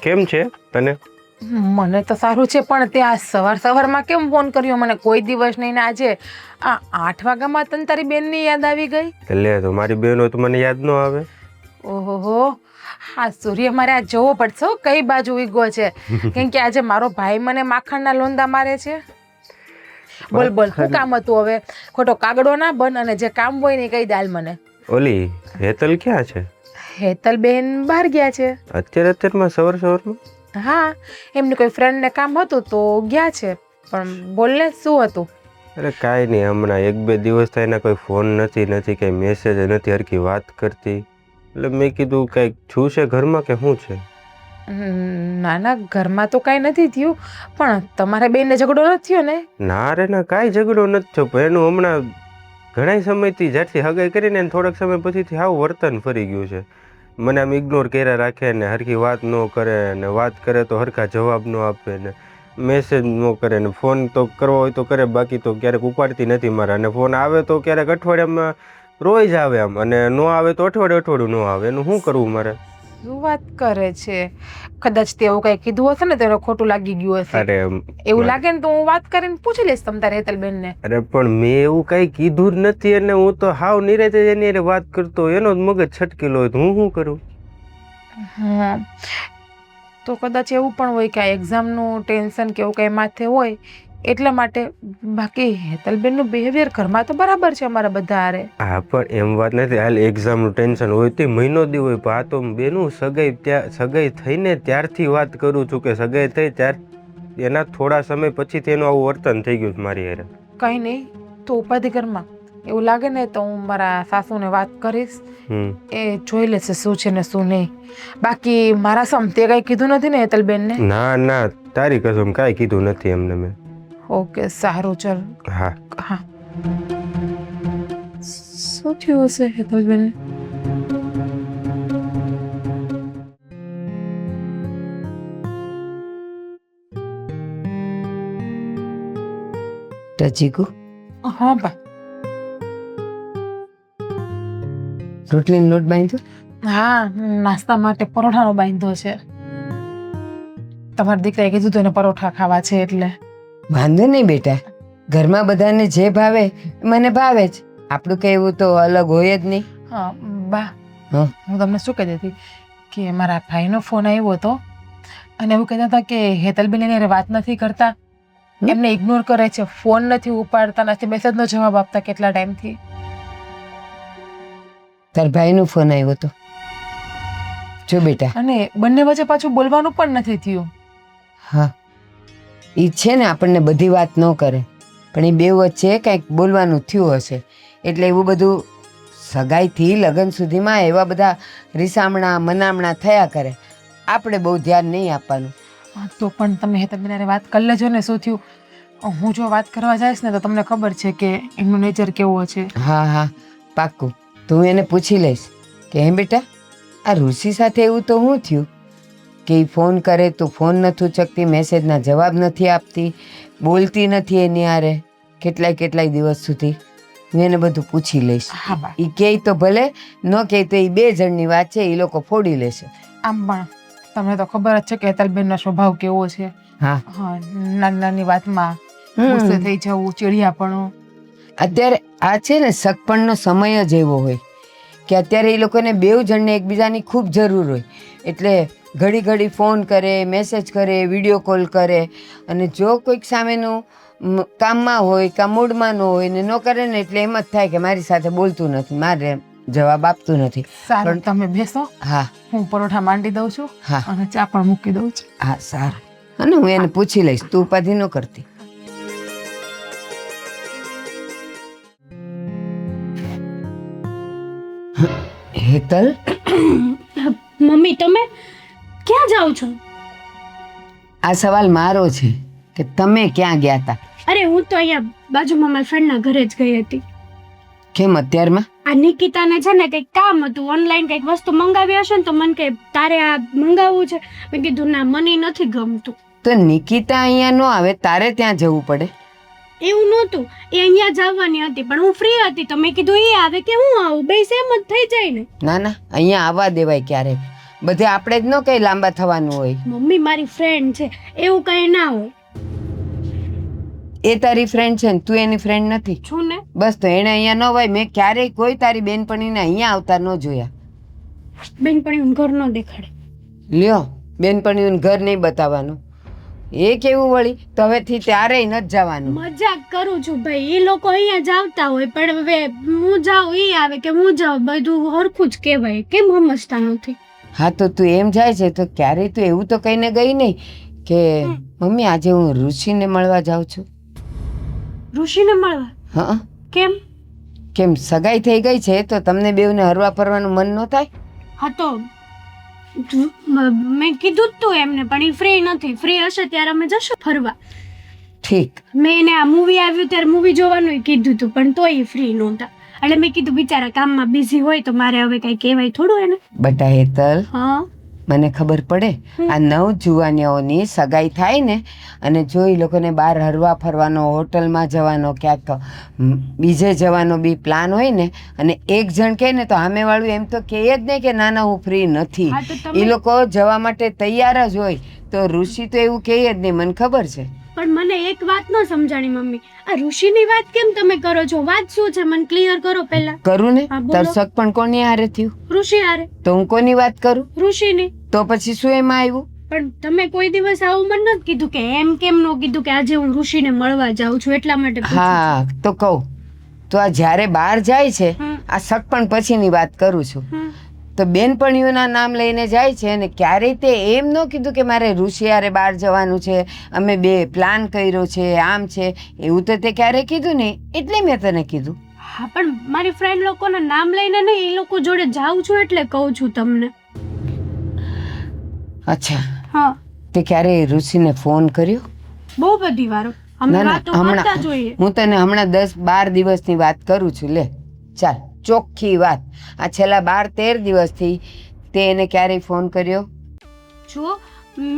કેમ છે તને? મને તો સારું છે, પણ તે આ સવારમાં કેમ ફોન કર્યો મને? કોઈ દિવસ નહીં ને આજે આ 8 વાગ્યામાં તને તારી બેનની યાદ આવી ગઈ? એટલે તો મારી બેન હોય તો મને યાદ ન આવે. ઓહો, હા સૂર્ય મારે આ જોવો પડશે હો, કઈ બાજુ ઉગ્યો છે. કેમ કે આજે મારો ભાઈ મને માખણના લોંદા મારે છે. બોલ બોલ, શું કામ હતું? હવે ખોટો કાગડો ના બન અને જે કામ હોય ને કહી દાલ મને. ઓલી હેતલ ક્યાં છે? હેતલ બેન બહાર ગયા છે. અત્યારમાં સવારમાં? હા, એમને કોઈ ફ્રેન્ડને કામ હતું તો ગયા છે. પણ બોલને, શું હતું? અરે કાંઈ નહીં, હમણાં 1-2 દિવસ થાય એના કોઈ ફોન નથી કંઈ મેસેજ નથી, હરખી વાત કરતી. એટલે મેં કીધું કંઈક છું છે ઘરમાં કે શું છે? ના ના, ઘરમાં તો કાંઈ નથી થયું, પણ તમારા બેનને ઝઘડો નથી થયો ને? ના રે ના, કાંઈ ઝઘડો નથી થયો, પણ એનું હમણાં ઘણા સમયથી જ્યારથી હગાઈ કરીને થોડાક સમય પછીથી આવું વર્તન ફરી ગયું છે. મને આમ ઇગ્નોર કર્યા રાખે ને, હરખી વાત ન કરે ને, વાત કરે તો હરખા જવાબ ન આપે ને, મેસેજ ન કરે ને, ફોન તો કરવો હોય તો કરે, બાકી તો ક્યારેક ઉપાડતી નથી મારા. અને ફોન આવે તો ક્યારેક અઠવાડિયામાં રોજ આવે આમ, અને ન આવે તો અઠવાડિયું ન આવે. એનું શું કરવું મારે? શું વાત કરે છે? કદાચ તે એવું કઈ કીધું હશે ને તો એને ખોટું લાગી ગયું હશે. અરે એવું લાગે ને તો હું વાત કરીને પૂછી લઈશ તમ તારે હેતલબેન ને. અરે પણ મેં એવું કઈ કીધું જ નથી, અને હું તો હાવ નિરાતે એની હારે વાત કરતો, એનો જ મગજ છટકેલો હોય તો હું શું કરું? હા, તો કદાચ એવું પણ હોય કે આ એક્ઝામનું ટેન્શન કે એવું કંઈ માથે હોય એટલા માટે. બાકી હેતલબેનનું બિહેવિયર ઘરમાં તો બરાબર છે અમારા બધા હારે. હા, પણ એમ વાત નથી. હાલ એક્ઝામનું ટેન્શન હોય તે મહિનો દી હોય, પણ આ તો બેનું સગાઈ થઈને ત્યારથી વાત કરું છું કે સગાઈ થઈ ત્યાર એના થોડા સમય પછી તેનું આવું વર્તન થઈ ગયું મારી હારે. કંઈ નહીં, તો ઉપાધિ ઘરમાં એવું લાગે ને તો હું મારા સાસુને વાત કરીશ, એ જોઈ લેશે શું છે ને શું નહીં. બાકી મારા સમ તે કંઈ કીધું નથી ને હેતલબેનને? ના ના, તારી કસમ કાંઈ કીધું નથી એમને મેં. ઓકે, સારું, ચલ. હા હા, શું થયું હશે હેતલબેન? ટચીકુ, હા બા. રોટલીનો લોટ બાંધ્યો? હા, નાસ્તા માટે પરોઠાનો બાંધ્યો છે. તમારા દીકરાએ કીધું તો એને પરોઠા ખાવા છે એટલે. વાંધો નહીં બેટા, ઘરમાં બધાને જે ભાવે મને ભાવે જ. આપણું કઈ એવું તો અલગ હોય જ નહીં. હા બા, હા, હું તમને શું કહેતી હતી કે મારા ભાઈનો ફોન આવ્યો હતો અને એવું કહેતા હતા કે હેતલબેન એની હારે વાત નથી કરતા, એમને ઇગ્નોર કરે છે, ફોન નથી ઉપાડતા, નથી મેસેજનો જવાબ આપતા કેટલા ટાઈમથી. તાર ભાઈનો ફોન આવ્યો હતો? જો બેટા, અને બંને વચ્ચે પાછું બોલવાનું પણ નથી થયું. હા, એ છે ને આપણને બધી વાત ન કરે, પણ એ બે વચ્ચે કંઈક બોલવાનું થયું હશે. એટલે એવું બધું સગાઈથી લગ્ન સુધીમાં એવા બધા રીસામણા મનામણા થયા કરે. આપણે બહુ ધ્યાન નહીં આપવાનું. તો પણ તમે હેતલબેન હારે વાત કરી લેજો ને શું થયું. હું જો વાત કરવા જઈશ ને તો તમને ખબર છે કે એમનું નેચર કેવો છે. હા હા, પાક્કું. તો હું એને પૂછી લઈશ કે હે બેટા, આ ઋષિ સાથે એવું તો શું થયું કે એ ફોન કરે તો ફોન નથી ઉચકતી, મેસેજના જવાબ નથી આપતી, બોલતી નથી એની હારે કેટલાય દિવસ સુધી. હું એને બધું પૂછી લઈશ. હા બા. એ કહે તો ભલે, ન કહે તો એ 2 જણની વાત છે, એ લોકો ફોડી લેશે. આમ પણ તમને તો ખબર જ છે કે હેતલબેનનો સ્વભાવ કેવો છે. હા હા, નાની વાતમાં ગુસ્સે થઈ જવું, ચીડિયાપણું. અત્યારે આ છે ને સગપણનો સમય જ એવો હોય કે અત્યારે એ લોકોને 2 જણને એકબીજાની ખૂબ જરૂર હોય. એટલે ઘડી ફોન કરે, મેસેજ કરે, વિડીયો કોલ કરે. અને જો કોઈક સામેનું કામમાં હોય કાં મૂડમાં ન હોય ને ન કરે ને એટલે એમ જ થાય કે મારી સાથે બોલતું નથી, મારે જવાબ આપતું નથી. સારું, તમે બેસો. હા, હું પરોઠા માંડી દઉં છું હા, અને ચા પણ મૂકી દઉં છું. હા, સારું. અને હું એને પૂછી લઈશ, તું ઉપાધિ ન કરતી. હેતલ, મમ્મી તમે ક્યાં જાઓ છો? આ સવાલ મારો છે કે તમે ક્યાં ગયા હતા? અરે હું તો અહીંયા બાજુમાં મારા ફ્રેન્ડના ઘરે જ ગઈ હતી. કેમ અત્યારમાં? આ નિકિતાને છે ને કંઈક કામ હતું, ઓનલાઈન કંઈક વસ્તુ મંગાવી હશે ને તો મને કે તારે આ મંગાવવું છે. મેં કીધું ના, મને નથી ગમતું. તો નિકિતા અહીંયા ન આવે, તારે ત્યાં જવું પડે. એવું નહોતું, એ અહીંયા જ આવવાની હતી પણ હું ફ્રી હતી તો મેં કીધું એ આવે કે હું આવું, બે સેમ જ થઈ જાય ને. ના ના, અહીંયા આવવા દેવાય ક્યારેક. બધે આપણે જ ન કંઈ લાંબા થવાનું હોય. મમ્મી મારી ફ્રેન્ડ છે, એવું કંઈ ના હોય. એ તારી ફ્રેન્ડ છે ને તું એની ફ્રેન્ડ નથી. છું ને. બસ તો એને અહીંયા ન હોય. મેં ક્યારેય કોઈ તારી બેનપણીને અહીંયા આવતા ન જોયા. બેનપણી ઘર ન દેખાડે. લ્યો, બેનપણીઓને ઘર નહીં બતાવવાનું. એ કેવું વળી? તો હવેથી ત્યારેય નથી જવાનું. મજાક કરું છું ભાઈ, એ લોકો અહીંયા જ આવતા હોય, પણ હવે હું જાઉં એ આવે કે હું જાઉં, બધું હરખું જ કહેવાય. કેમ સમજતા નથી? હા તો તું એમ જાય છે તો ક્યારેય તું એવું તો કહીને ગઈ નહીં કે મમ્મી આજે હું ઋષિને મળવા જાઉં છું? ઋષિને મળવા? હા. કેમ? કેમ સગાઈ થઈ ગઈ છે તો તમને બેવને હરવા ફરવાનું મન ન થાય? હા તો મેં કીધું જ તું એમને, પણ એ ફ્રી નથી. ફ્રી હશે ત્યારે અમે જશું ફરવા. ઠીક. મેં એને આ મૂવી આવ્યું ત્યારે મૂવી જોવાનું કીધું હતું, પણ તોય એ ફ્રી નહોતા. એટલે મેં કીધું બિચારા કામમાં બિઝી હોય તો મારે હવે કઈ કહેવાય થોડું એને. બટા હેતલ, હા મને ખબર પડે આ નવ જુવાનીઓની સગાઈ થાય ને અને જો એ લોકોને બહાર હરવા ફરવાનો, હોટલમાં જવાનો, ક્યાંક બીજે જવાનો બી પ્લાન હોય ને અને એક જણ કહે ને તો સામેવાળું એમ તો કહે જ નહીં કે ના ના હું ફ્રી નથી. હા, તો તમે- એ લોકો જવા માટે તૈયાર જ હોય. તો ઋષિ તો એવું કહે જ નહીં, મને ખબર છે. પણ મને એક વાત ન સમજાણી મમ્મી, આ ઋષિની વાત કેમ તમે કરો છો? વાત શું છે મને ક્લિયર કરો પહેલા. કરું ને? હા, બોલો. તરસક પણ કોની હારે થયું? ઋષિ હારે. તો હું કોની વાત કરું? ઋષિની. તો પછી શું એમાં આવ્યું? પણ તમે કોઈ દિવસ આવું મને નથી કીધું કે એમ કેમ ન કીધું કે આજે હું ઋષિને મળવા જાઉં છું, એટલા માટે પૂછું છું. હા તો કહું તો આ જ્યારે બહાર જાય છે હમ. આ સગપણ પછીની વાત કરું છું. હમ. તો બેનપણીઓના નામ લઈને જાય છે અને ક્યારેય તે એમ ન કીધું કે મારે ઋષિ હારે બહાર જવાનું છે, અમે બે પ્લાન કર્યો છે, આમ છે, એવું તો તે ક્યારેય કીધું નહીં. એટલે મેં તને કીધું. હા પણ મારી ફ્રેન્ડ લોકોના નામ લઈને નહીં, એ લોકો જોડે જાઉં છું એટલે કહું છું તમને. અચ્છા, હા તે ક્યારેય ઋષિને ફોન કર્યો? બહુ બધી વારો અમે વાતો કરતા જોઈએ. હું તને હમણાં 10-12 દિવસની વાત કરું છું. લે ચાલ, ચોખ્ખી વાત. આ છેલ્લા 12-13 દિવસથી તે એને ક્યારેય ફોન કર્યો? જો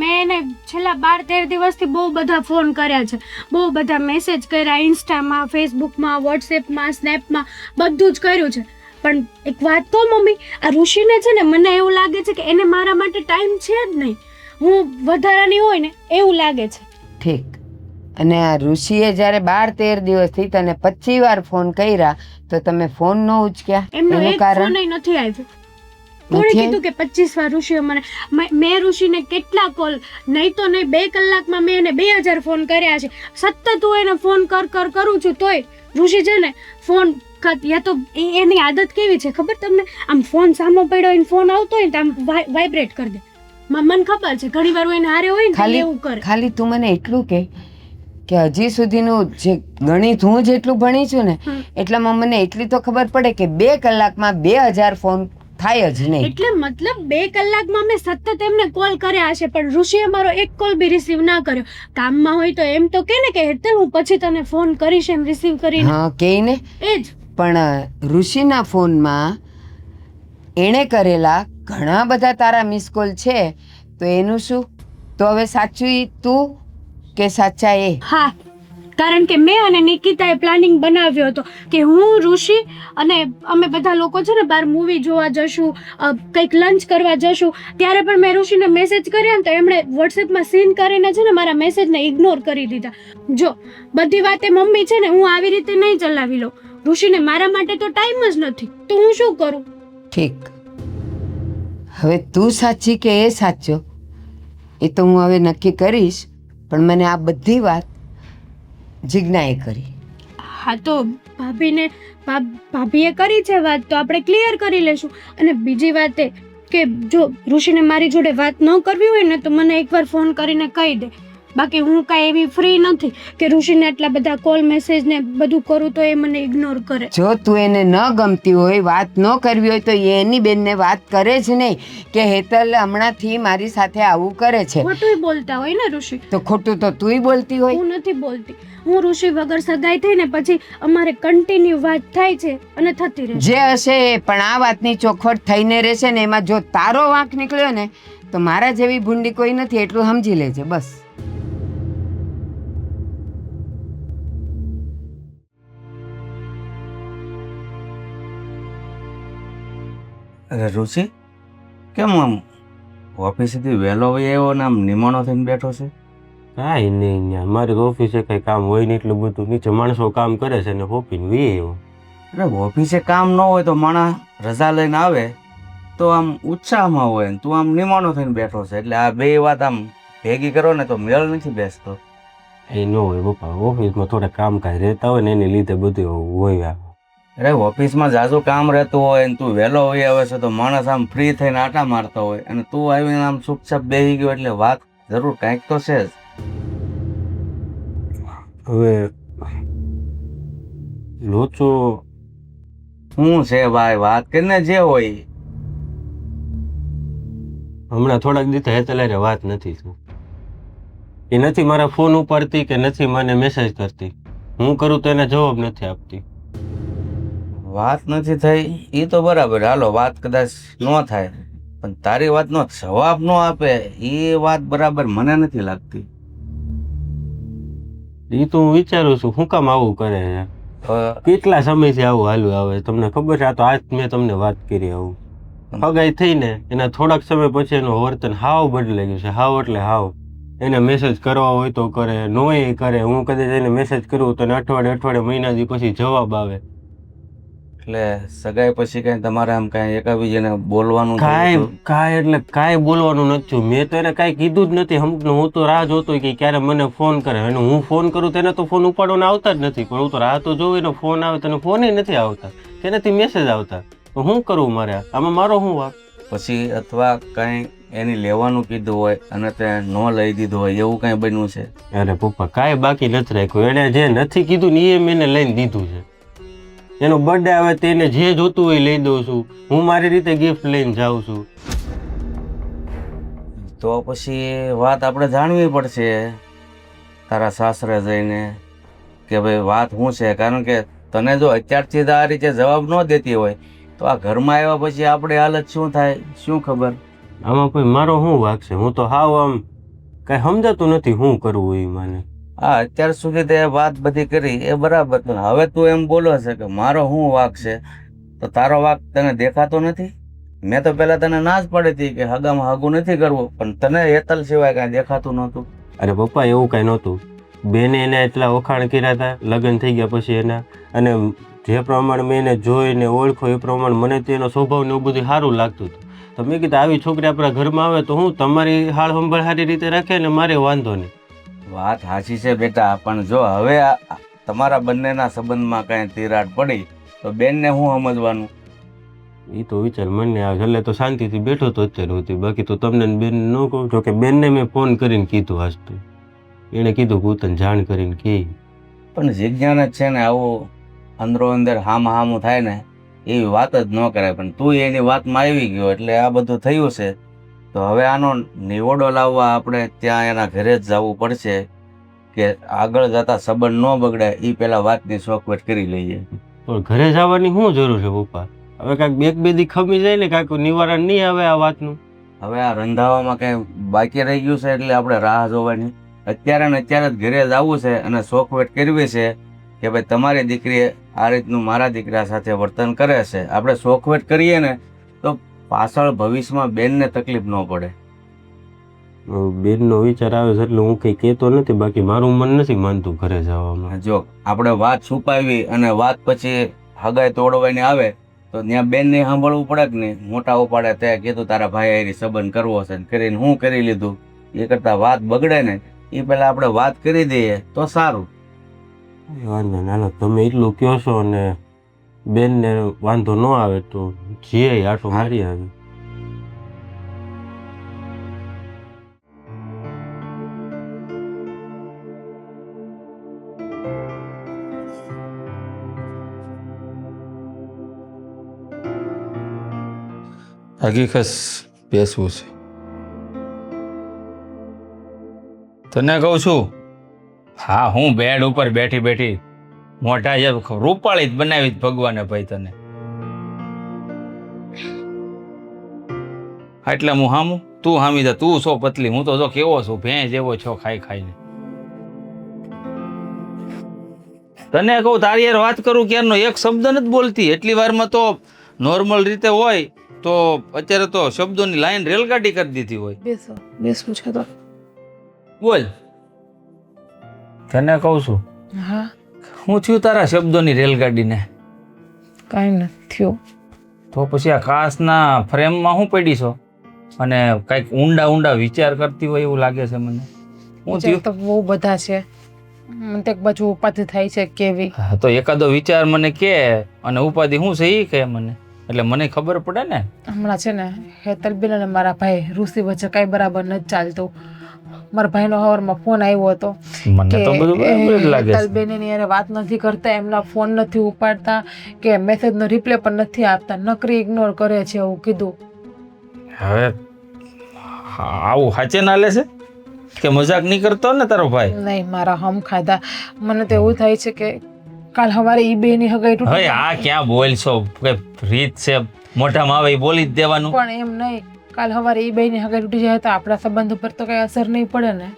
મેં એને છેલ્લા 12-13 દિવસથી બહુ બધા ફોન કર્યા છે, બહુ બધા મેસેજ કર્યા, ઇન્સ્ટામાં, ફેસબુકમાં, વોટ્સએપમાં, સ્નેપમાં, બધું જ કર્યું છે. પણ એક વાત કહું મમ્મી, આ ઋષિને છે ને મને એવું લાગે છે કે એને મારા માટે ટાઈમ છે જ નહીં, હું વધારાની હોય ને એવું લાગે છે. ઠીક. અને આ ઋષિએ જ્યારે 12-13 દિવસથી તને 25 વાર ફોન કર્યા તો તમે ફોન ન ઉચક્યા? એમનો એનું એક કારણ? ફોન નથી આવ્યો. કોણે નથી કીધું કે 25 વાર ઋષિએ મને મેં ઋષિને કેટલા કોલ, નહીં તો નહીં 2 કલાકમાં મેં એને 2000 ફોન કર્યા છે. સતત હું એને ફોન કરું છું તોય ઋષિ છે ને ફોન યા તો એની આદત કેવી છે ખબર તમને? આમ ફોન સામો પડ્યો હોય, ફોન આવતો હોય ને તો આમ વાઇબ્રેટ કરી દે. મને ખબર છે ઘણી વાર હું એને હારે હોય ને એવું કરે. ખાલી તું મને એટલું કે હજી સુધીનું જે ગણિત હું જેટલું ભણી છું ને એટલામાં મને એટલી તો ખબર પડે કે 2 કલાકમાં 2000 ફોન થાય જ નહીં. એટલે મતલબ 2 કલાકમાં મેં સતત એમને કોલ કર્યા હશે, પણ ઋષિએ મારો એક કોલ બી રિસીવ ના કર્યો. કામમાં હોય તો એમ તો કે ને કે હેતલ હું પછી તને ફોન કરીશ એમ રિસીવ કરીને. હા કે ને. એ જ. પણ ઋષિના ફોનમાં એણે કરેલા ઘણા બધા તારા મિસ કોલ છે, તો એનું શું? તો હવે સાચું તું કે સાચા એ? હા, કારણ કે મેં અને નિકિતાએ પ્લાનિંગ બનાવ્યો હતો કે હું, ઋષિ અને અમે બધા લોકો છે ને બહાર મૂવી જોવા જશું, કંઈક લંચ કરવા જશું. ત્યારે પણ મેં ઋષિને મેસેજ કર્યા ને તો એમણે વોટ્સએપમાં સીન કરીને છે ને મારા મેસેજને ઇગ્નોર કરી દીધા. જો બધી વાતે મમ્મી છે ને હું આવી રીતે નહીં ચલાવી લઉં. ઋષિને મારા માટે તો ટાઈમ જ નથી, તો હું શું કરું? ઠીક. હવે તું સાચી કે એ સાચો એ તો હું હવે નક્કી કરીશ, પણ મને આ બધી વાત જિજ્ઞાએ કરી. હા તો ભાભીએ કરી છે વાત, તો આપણે ક્લિયર કરી લેશું. અને બીજી વાત એ કે જો ઋષિને મારી જોડે વાત ન કરવી હોય ને તો મને એકવાર ફોન કરીને કહી દે. બાકી હું કાંઈ એવી ફ્રી નથી કે ઋષિને આટલા બધા કોલ મેસેજ ને બધું કરું તો એ મને ઇગ્નોર કરે. જો તું એને ન ગમતી હોય, વાત ન કરવી હોય તો એની બેનને વાત કરે જ નહીં કે હેતલ હમણાંથી મારી સાથે આવું કરે છે. ખોટું બોલતા હોય ને ઋષિ. તો ખોટું તો તુંય બોલતી હોય. હું નથી બોલતી. હું ઋષિ વગર સગાઈ થઈ ને પછી અમારે કન્ટિન્યુ વાત થાય છે અને થતી રહે. જે હશે એ, પણ આ વાતની ચોખવટ થઈને રહેશે ને એમાં જો તારો વાંક નીકળ્યો ને તો મારા જેવી ભૂંડી કોઈ નથી, એટલું સમજી લેજે બસ. અરે ઋષિ, કેમ આમ ઓફિસેથી વહેલો હોય એવો ને આમ નિમાણો થઈને બેઠો છે? કાંઈ નહીં ન્યા મારી ઓફિસે કંઈ કામ હોય ને એટલું બધું, નીચે માણસો કામ કરે છે ને હોપીને વી એવો. અરે ઓફિસે કામ ન હોય તો માણસ રજા લઈને આવે તો આમ ઉત્સાહમાં હોય ને તું આમ નિમાણો થઈને બેઠો છે, એટલે આ બે વાત આમ ભેગી કરો ને તો મેળ નથી બેસતો. એ ન હોય પપ્પા, ઓફિસમાં થોડા કામકાજ રહેતા હોય ને એની લીધે બધું હોય. અરે ઓફિસમાં જાજુ કામ રહેતું હોય ને તું વહેલો હોય આવે છે તો માણસ આમ ફ્રી થઈને આટા મારતો હોય અને તું આવીને આમ ચૂપચાપ બેસી ગયો એટલે વાત જરૂર કાંઈક તો છે જ. હવે લોચો શું છે ભાઈ, વાત કરીને જે હોય. હમણાં થોડાક દિવસે હેતલારે વાત નથી થતી. એ નથી મારા ફોન ઉપાડતી કે નથી મને મેસેજ કરતી. હું કરું તો એને જવાબ નથી આપતી. વાત નથી થઈ એ તો બરાબર, હાલો વાત કદાચ ન થાય પણ તારી વાતનો જવાબ ન આપે એ વાત બરાબર મને નથી લાગતી. એ તો હું વિચારું છું શું કામ આવું કરે છે. કેટલા સમયથી આવું હાલ્યું આવે તમને ખબર છે? આ તો આજ મેં તમને વાત કરી. આવું હગાઈ થઈને એના થોડાક સમય પછી એનું વર્તન હાવ બદલાઈ ગયું છે. હાવ એટલે હાવ. એને મેસેજ કરવા હોય તો કરે, નોય કરે. હું કદાચ એને મેસેજ કરું તો અઠવાડિયે મહિનાથી પછી જવાબ આવે. એટલે સગાઈ પછી કઈ તમારે આમ કઈ એકાબીજાને બોલવાનું કાંઈ એટલે કાંઈ બોલવાનું નથી. મેં તો એને કાંઈ કીધું જ નથી. હું તો રાહ જોતો કે ક્યારે મને ફોન કરે, અને હું ફોન કરું તેને તો ફોન ઉપાડવાના આવતા જ નથી. પણ હું તો રાહ તો જોઉં એનો ફોન આવે, તને ફોન નથી આવતા કે નથી મેસેજ આવતા. તો શું કરવું મારે? આમાં મારો શું વાંક? પછી અથવા કઈ એની લેવાનું કીધું હોય અને તે ન લઈ દીધું હોય એવું કઈ બન્યું છે? અરે પપ્પા કાંઈ બાકી નથી રાખ્યું. એને જે નથી કીધું ને એ મેં એને લઈને દીધું છે. એનો બર્થડે આવે તેને જે જોતું હોય લઈ દઉં છું. હું મારી રીતે ગિફ્ટ લઈને જાઉં છું. તો પછી વાત આપણે જાણવી પડશે તારા સાસરે જઈને કે ભાઈ વાત શું છે. કારણ કે તને જો અત્યારથી આ રીતે જવાબ ન દેતી હોય તો આ ઘરમાં આવ્યા પછી આપણી હાલત શું થાય શું ખબર. આમાં કોઈ મારો શું વાંક છે? હું તો હાવ આમ કાંઈ સમજાતું નથી શું કરવું એ મને. હા અત્યાર સુધી તે વાત બધી કરી એ બરાબર, પણ હવે તું એમ બોલો છે કે મારો શું વાંક છે, તો તારો વાંક તને દેખાતો નથી? મેં તો પેલા તને ના જ પડી હતી કે હગામાં હગું નથી કરવું, પણ તને હેતલ સિવાય કાંઈ દેખાતું નહોતું. અરે પપ્પા એવું કાંઈ નહોતું. બેને એને એટલા વખાણ કર્યા હતા લગ્ન થઈ ગયા પછી એના, અને જે પ્રમાણે મેં એને જોઈને ઓળખો એ પ્રમાણે મને તેનો સ્વભાવ ને એવું બધું સારું લાગતું હતું. તો મેં કીધું આવી છોકરી આપણા ઘરમાં આવે તો હું તમારી હાળ સંભાળ સારી રીતે રાખે ને મારે વાંધો નહીં. વાત સાચી છે બેટા, પણ જો હવે તમારા બંનેના સંબંધમાં કાંઈ તિરાડ પડી તો બેનને હું સમજવાનું? એ તો વિચાર મને આવે એટલે તો શાંતિથી બેઠો તો અત્યારે હોતી. બાકી તો તમને બેન ન કહું છો કે બેનને મેં ફોન કરીને કીધું આજતું. એણે કીધું હું તને જાણ કરીને કહી. પણ જિજ્ઞાન જ છે ને, આવું અંદરો અંદર હામું થાય ને એવી વાત જ ન કરાય. પણ તું એની વાતમાં આવી ગયો એટલે આ બધું થયું છે. તો હવે આનો નિવડો લાવવા આપણે ત્યાં એના ઘરે જ જવું પડશે કે આગળ જતા સંબંધ ન બગડે એ પેલા વાતની શોખવટ કરી લઈએ. પણ ઘરે જવાની શું જરૂર છે પપ્પા? હવે કાંઈક એક બે દી ખમી જાય ને કાંઈક નિવારણ નહીં આવે આ વાતનું. હવે આ રંધાવામાં કઈ બાકી રહી ગયું છે એટલે આપણે રાહ જોવાની. અત્યારે ને અત્યારે જ ઘરે જવું છે અને શોખવટ કરવી છે કે ભાઈ તમારી દીકરી આ રીતનું મારા દીકરા સાથે વર્તન કરે છે. આપણે શોખવટ કરીએ ને તો પાછળ ભવિષ્યમાં બેનને તકલીફ ન પડે. બેનનો વિચાર આવે છે એટલે હું કંઈ કહેતો નથી. બાકી મારું મન નથી માનતું ઘરે જવામાં. જો આપણે વાત છુપાવી અને વાત પછી હગાઈ તોડવાની આવે તો ત્યાં બેનને સાંભળવું પડે કે નહીં? મોટા ઉપાડે તે કીધું તારા ભાઈ હારી સંબંધ કરવો છે, કરીને હું કરી લીધું. એ કરતા વાત બગડે ને એ પેલા આપણે વાત કરી દઈએ તો સારું. વાંધો ના, તમે એટલું કહો છો ને બેનને વાંધો ન આવે તો જીએ આટો મારી આવે. હકીકત બેસવું છે. તને કહું છું, હા હું બેડ ઉપર બેઠી બેઠી મોઢા જે રૂપાળી જ બનાવી ભગવાને ભાઈ તને. એટલે હું હામું તું હામી જા. તું સો પતલી, હું તો જો કેવો છું ભેં જેવો છો ખાઈ ખાઈને. તને કહું તારી યાર વાત કરું ક્યારનો એક શબ્દ નથી બોલતી. એટલી વારમાં તો નોર્મલ રીતે હોય તો અત્યારે તો શબ્દોની લાઈન રેલગાડી કરી દીધી હોય. બેસો બેસવું છે તો બોલ, તને કહું છું, હા હું થયું તારા શબ્દોની રેલગાડીને? કાંઈ નથી થયું. તો પછી આ કાચના ફ્રેમમાં હું પડી છો અને કંઈક ઊંડા ઊંડા વિચાર કરતી હોય એવું લાગે છે મને. હું વિચાર થયું? તો બહુ બધા છે. મને તો એક બાજુ ઉપાધિ થાય છે કેવી. હા, તો એકાદો વિચાર મને કે અને ઉપાધિ શું છે એ કે મને, એટલે મને ખબર પડે ને. હમણાં છે ને હેતલબેન અને મારા ભાઈ ઋષિ વચ્ચે કાંઈ બરાબર નથી ચાલતું. મારા ભાઈનો હવારમાં ફોન આવ્યો હતો મને તો બધું બરાબર જ લાગે છે. હેતલબેન એની હારે વાત નથી કરતા, એમના ફોન નથી ઉપાડતા કે મેસેજનો રિપ્લે પણ નથી આપતા, નકરી ઇગ્નોર કરે છે એવું કીધું. હવે આવું સાચે ના લે છે કે મજાક નહીં કરતો ને તારો ભાઈ? નહીં, મારા હમ ખાધા. મને તો એવું થાય છે કે કાલ સવારે ઈ બેની હગાઈ તૂટી હવે આ ક્યાં બોલશો? કઈ રીત છે મોઢામાં આવે એ બોલી જ દેવાનું? પણ એમ નહીં, કાલ સવારે ઈ બેની હગાઈ તૂટી જાય તો આપણા સંબંધ ઉપર તો કઈ અસર નહીં પડે ને.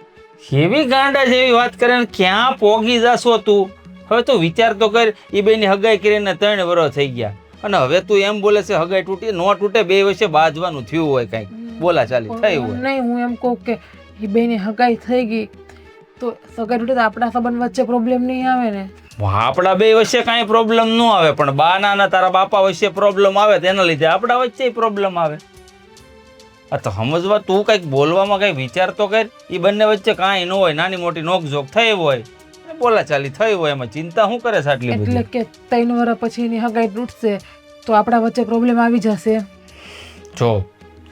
કેવી ગાંડા જેવી વાત કરે ને, ક્યાં પોગી જાશો તું? હવે તું વિચાર તો કર, એ બેની હગાઈ કરીને 3 વર્ષ થઈ ગયા અને હવે તું એમ બોલે છે હગાઈ તૂટી ન તૂટે, બે વચ્ચે બાજવાનું થયું હોય, કઈક બોલા ચાલી થઈ હોય. નહીં, હું એમ કહું કે ઈ બેની હગાઈ થઈ ગઈ તો સગાઈ તૂટે તો આપણા સંબંધ વચ્ચે પ્રોબ્લેમ નહીં આવે ને. આપણા બે વચ્ચે કાંઈ પ્રોબ્લેમ ન આવે, પણ બાના ના તારા બાપા વચ્ચે પ્રોબ્લેમ આવે, તેના લીધે આપણા વચ્ચે પ્રોબ્લેમ આવે. આ તો સમજવા, તું કંઈક બોલવામાં કંઈ વિચાર તો કર. એ બંને વચ્ચે કાંઈ ન હોય, નાની મોટી નોકઝોક થઈ હોય, બોલા ચાલી થઈ હોય, એમાં ચિંતા શું કરે છે આટલી બધી? એટલે કે 3 વર્ષ પછી એની હગાઈ તૂટશે તો આપણા વચ્ચે પ્રોબ્લેમ આવી જશે. જો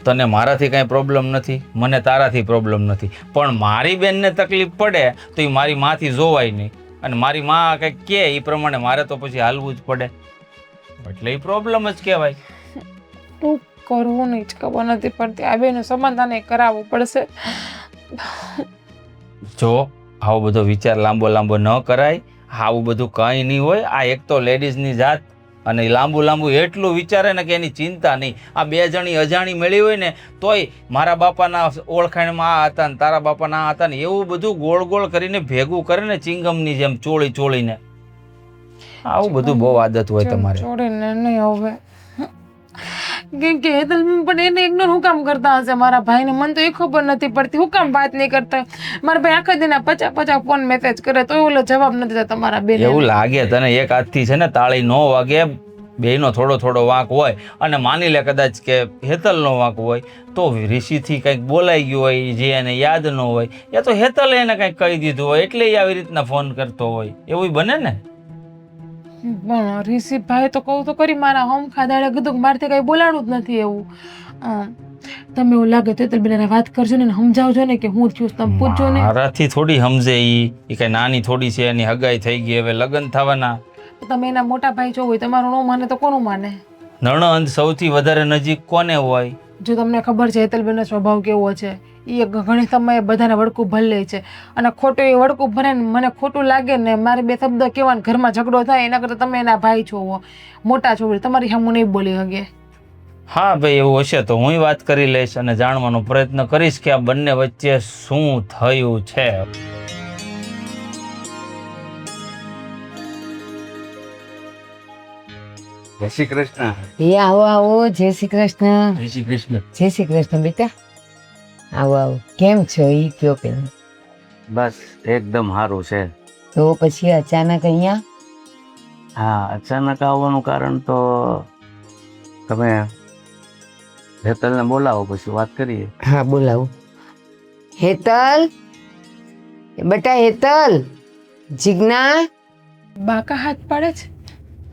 તને મારાથી કાંઈ પ્રોબ્લેમ નથી, મને તારાથી પ્રોબ્લેમ નથી, પણ મારી બેનને તકલીફ પડે તો એ મારી માથી જોવાય નહીં, અને મારી માં કંઈક કહે એ પ્રમાણે મારે તો પછી હાલવું જ પડે, એટલે એ પ્રોબ્લેમ જ કહેવાય. શું કરવું નહીં જ ખબર નથી પડતી. આ બેનું સમાધાન એ કરાવવું પડશે. જો આવો બધો વિચાર લાંબો લાંબો ન કરાય, આવું બધું કંઈ નહીં હોય. આ એક તો લેડીઝની જાત, અને લાંબુ લાંબુ એટલું વિચારે ને કે એની ચિંતા નહીં. આ 2 જણી અજાણી મળી હોય ને તોય મારા બાપાના ઓળખાણમાં આ હતા ને તારા બાપાના આ હતા ને એવું બધું ગોળ ગોળ કરીને ભેગું કરે ને, ચિંગમની જેમ ચોળી ચોળીને. આવું બધું બહુ આદત હોય તમારે. છોડીને નહીં હવે, કેમ કે હેતલબેન પણ એને ઇગ્નોર હું કામ કરતા હશે મારા ભાઈને? મને તો એ ખબર નથી પડતી હું કામ વાત નહીં કરતા. મારા ભાઈ આખા દિના 50 ફોન મેસેજ કરે તો ઓલો જવાબ નથી દેતા તમારા બેન. એવું લાગે તને એક હાથથી છે ને તાળી ન વાગે, બેયનો થોડો થોડો વાંક હોય, અને માની લે કદાચ કે હેતલનો વાંક હોય તો ઋષિથી કંઈક બોલાઈ ગયું હોય જે એને યાદ ન હોય, યા તો હેતલે એને કંઈક કહી દીધું હોય એટલે એ આવી રીતના ફોન કરતો હોય, એવું બને ને? પણ ઋષિભાઈ તો કહું તો કરી, મારા હમ ખાધાડે કીધું કે મારથી કઈ બોલાણું જ નથી એવું. તમે એવું લાગે તો હેતલબેન વાત કરજો ને, સમજાવજો ને કે હું થયું, તમે પૂછજો ને. મારાથી થોડી સમજે ઈ કઈ નાની થોડી છે, એની હગાઈ થઈ ગઈ, હવે લગ્ન થવાના. તમે એના મોટા ભાઈ જો હોય, તમારું ન માને તો કોનું માને? નણંદ સૌથી વધારે નજીક કોને હોય? જો તમને ખબર છે હેતલબેનનો સ્વભાવ કેવો છે, એ ઘણી સમયે બધાને વડકું ભરી લે છે, અને ખોટું એ વડકું ભરે ને મને ખોટું લાગે ને મારે 2 શબ્દ કહેવાને ઘરમાં ઝઘડો થાય, એના કરતાં તમે એના ભાઈ છો, મોટા છો, તમારી સામું નહીં બોલી શકે. હા ભાઈ, એવું હશે તો હું વાત કરી લઈશ અને જાણવાનો પ્રયત્ન કરીશ કે આ બંને વચ્ચે શું થયું છે. જય શ્રી કૃષ્ણ. એ આવો આવો, જય શ્રી કૃષ્ણ. જય શ્રી કૃષ્ણ. જય શ્રી કૃષ્ણ બેટા, આવો આવો. કેમ છો એ કયો પેલા? બસ એકદમ સારું છે. તો પછી અચાનક અહીંયા? હા, અચાનક આવવાનું કારણ તો તમે હેતલને બોલાવો પછી વાત કરીએ. હા બોલાવું. હેતલ, બેટા હેતલ, જીજ્ઞા. બાકા હાથ પાડે છે.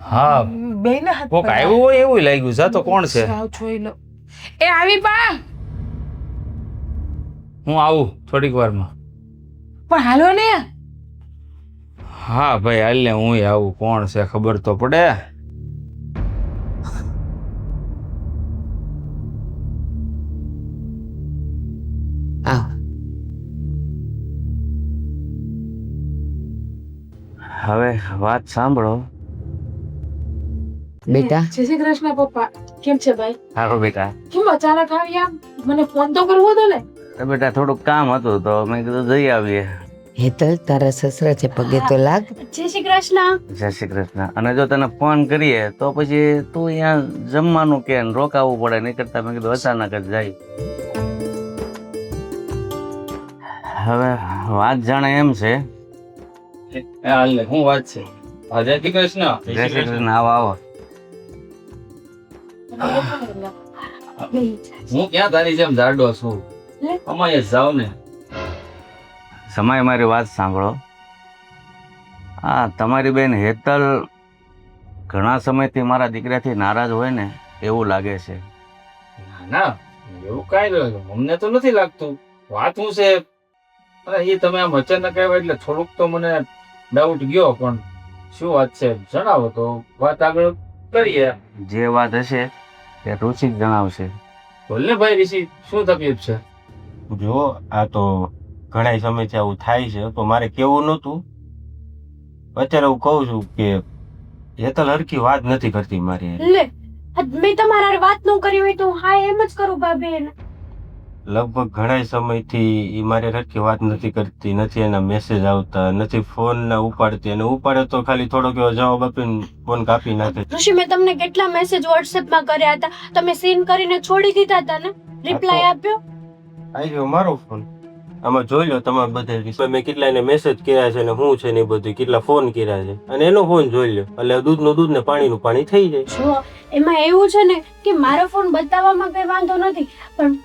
હા, બેયના હાથ કોક પાડે. આવ્યું હોય એવું લાગ્યું છે. આ તો કોણ છે? જાઓ જોઈ લો. એ આવી બા. હું આવું થોડીક વારમાં. પણ હાલો ને. હા ભાઈ હાલ ને, હું આવું. કોણ છે ખબર તો પડે. આવ. હવે વાત સાંભળો. બેટા જય શ્રી કૃષ્ણ પપ્પા. કેમ છે ભાઈ? સારું બેટા. કેમ અચાનક આવ્યા? મને ફોન તો કરવો હતો ને. બેટા થોડુંક કામ હતું તો મેં કીધું જઈ આવીએ. હેતલ તારા સસરા છે, પગે તો લાગ. જય શ્રી કૃષ્ણ. જય શ્રી કૃષ્ણ. અને જો તને ફોન કરીએ તો પછી તું અહીંયા જમવાનું કે ને રોકાવું પડે, નહીં કરતા મેં કીધું અચાનક જ જાય. હવે વાત જાણે એમ છે. હાલ શું વાત છે? જય શ્રી કૃષ્ણ. જય શ્રી કૃષ્ણ. આવો આવો. હું ક્યાં તારી જેમ જાડો છું? અમાય જાવ ને. સમય મારી વાત સાંભળો. હા, તમારી બેન હેતલ ઘણા સમયથી મારા દીકરાથી નારાજ હોય ને એવું લાગે છે. ના એવું કાંઈ નહીં, અમને તો નથી લાગતું. વાત શું છે? અરે એ તમે આમ અચાનક આવ્યા એટલે થોડુંક તો મને ડાઉટ ગયો, પણ શું વાત છે જણાવો તો વાત આગળ કરીએ. જે વાત હશે તે રુચિ જ જણાવશે. બોલ ને ભાઈ ઋષિ, શું તકલીફ છે? જો આ તો ઘણા સમયથી આવું થાય છે, તો મારે કેવું નહોતું. અત્યારે હું કહું છું કે હેતલ હરખી વાત નથી કરતી મારી હારે. લે મેં તમારા હારે વાત ન કરી હોય તો હા એમ જ કરું ભાભી એને. લગભગ ઘણા સમયથી ઈ મારી હરખી વાત નથી કરતી, નથી એના મેસેજ આવતા, નથી ફોન ના ઉપાડતી, અને ઉપાડે તો ખાલી થોડોક એવો જવાબ આપીને ફોન કાપી નાખે. ઋષિ મેં તમને કેટલા મેસેજ વોટ્સએપ માં કર્યા હતા, તમે સીન કરીને છોડી દીધા હતા ને, રિપ્લાય આપ્યો. આવી ગયો મારો ફોન, આમાં જોઈ લો તમારે બધે મેં કેટલા એને મેસેજ કર્યા છે ને શું છે ને એ બધું, કેટલા ફોન કર્યા છે, અને એનો ફોન જોઈ લો એટલે દૂધનું દૂધ ને પાણીનું પાણી થઈ જાય. જો એમાં એવું છે ને કે મારો ફોન બતાવવામાં કઈ વાંધો નથી, પણ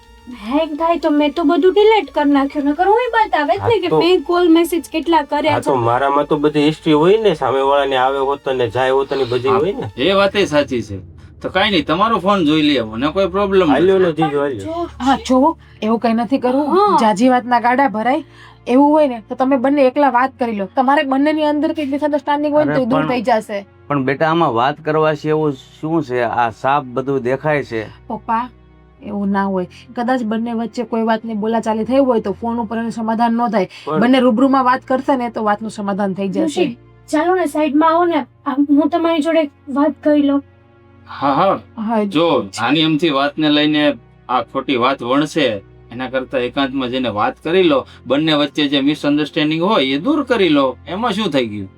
હેંગ થાય તો મેં તો બધું ડિલીટ કરી નાખ્યું, નકર હું બતાવે જ ને કે મેં કોલ મેસેજ કેટલા કર્યા તો મારામાં તો બધી હિસ્ટ્રી હોય ને, સામે વાળાને આવે હોત ને જાય હોત ને બધી હોય ને. એ વાત સાચી છે. તો કાંઈ નહીં, તમારો ફોન જોઈ લે, મને કોઈ પ્રોબ્લેમ હાલ્યો ને જીજો હાલ્યો. હા જોવો, એવું કઈ નથી કરવું. જાજી વાતના ગાડા ભરાય એવું હોય ને તો તમે બંને એકલા વાત કરી લો. તમારે બંનેની અંદર કઈ મિસઅન્ડરસ્ટેન્ડિંગ હોય ને તો દૂર થઈ જશે. પણ બેટા આમાં વાત કરવા છે એવું શું છે? આ સાપ બધું દેખાય છે. પપ્પા એવું ના હોય, કદાચ બંને વચ્ચે કોઈ વાતની બોલાચાલી થઈ હોય તો ફોન ઉપર એનું સમાધાન ન થાય, બંને રૂબરૂમાં વાત કરશે ને તો વાતનું સમાધાન થઈ જશે. ચાલો ને સાઈડમાં આવો ને, હું તમારી જોડે વાત કરી લઉં. હા, જો આની એમથી વાતને લઈને આ ખોટી વાત વણશે એના કરતા એકાંતમાં જઈને વાત કરી લો. બંને વચ્ચે જે મિસઅન્ડરસ્ટેન્ડિંગ હોય એ દૂર કરી લો. એમાં શું થઈ ગયું?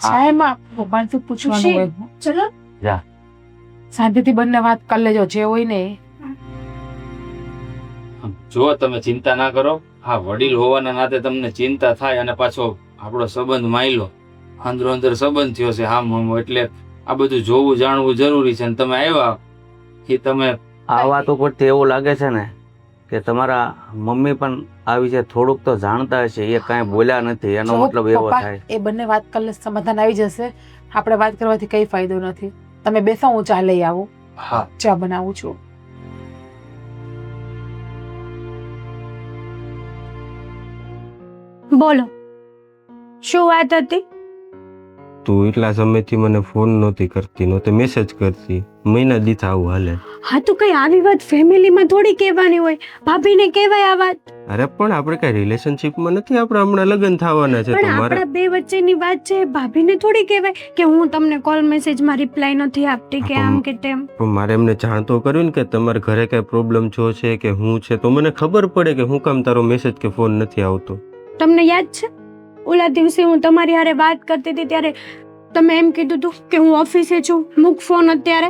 સાહેબમાં પપ્પાથી પૂછવાનું હોય. ચલો જા. શાંતિથી બંને વાત કરી લેજો, જે હોય ને. જો તમે ચિંતા ના કરો, હા વડીલ હોવાના નાતે તમને ચિંતા થાય, અને પાછો આપણો સંબંધ માયલો અંદરો અંદર સંબંધ થયો છે હામ હામ, એટલે આ બધું જોવું જાણવું જરૂરી છે. અને તમે આવ્યા એ તમે આ વાત ઉપરથી એવું લાગે છે ને કે તમારા મમ્મી પણ આ વિશે થોડુંક તો જાણતા હશે, એ કાંઈ બોલ્યા નથી, એનો મતલબ એવો પપ્પા, થાય. એ બંને વાત કરી સમાધાન આવી જશે. આપણે વાત કરવાથી કઈ ફાયદો નથી. તમે બેસો, હું ચા લઈ આવું. હા ચા બનાવું છું. બોલો શું વાત હતી? તું એટલા સમયથી મને ફોન નહોતી કરતી, નહોતી મેસેજ કરતી, મહિના દીથ આવું હાલે. હા તો કઈ આવી વાત ફેમિલીમાં થોડી કહેવાની હોય, ભાભીને કહેવાય આ વાત. અરે પણ આપણે કઈ રિલેશનશિપમાં નથી, આપણે હમણાં લગ્ન થવાના છે, પણ તો મારે આપણા બે વચ્ચેની વાત છે, ભાભીને થોડી કહેવાય કે હું તમને કોલ મેસેજમાં રિપ્લાય નથી આપતી કે આમ કે તેમ. પણ મારે એમને જાણ તો કર્યું ને કે તમારે ઘરે કઈ પ્રોબ્લેમ જો છે કે હું છે, તો મને ખબર પડે કે હું કામ તારો મેસેજ કે ફોન નથી આવતો. તમને યાદ છે ઓલા દિવસે હું તમારી હારે વાત કરતી હતી ત્યારે તમે એમ કીધું હતું કે હું ઓફિસે છું, મૂક ફોન અત્યારે.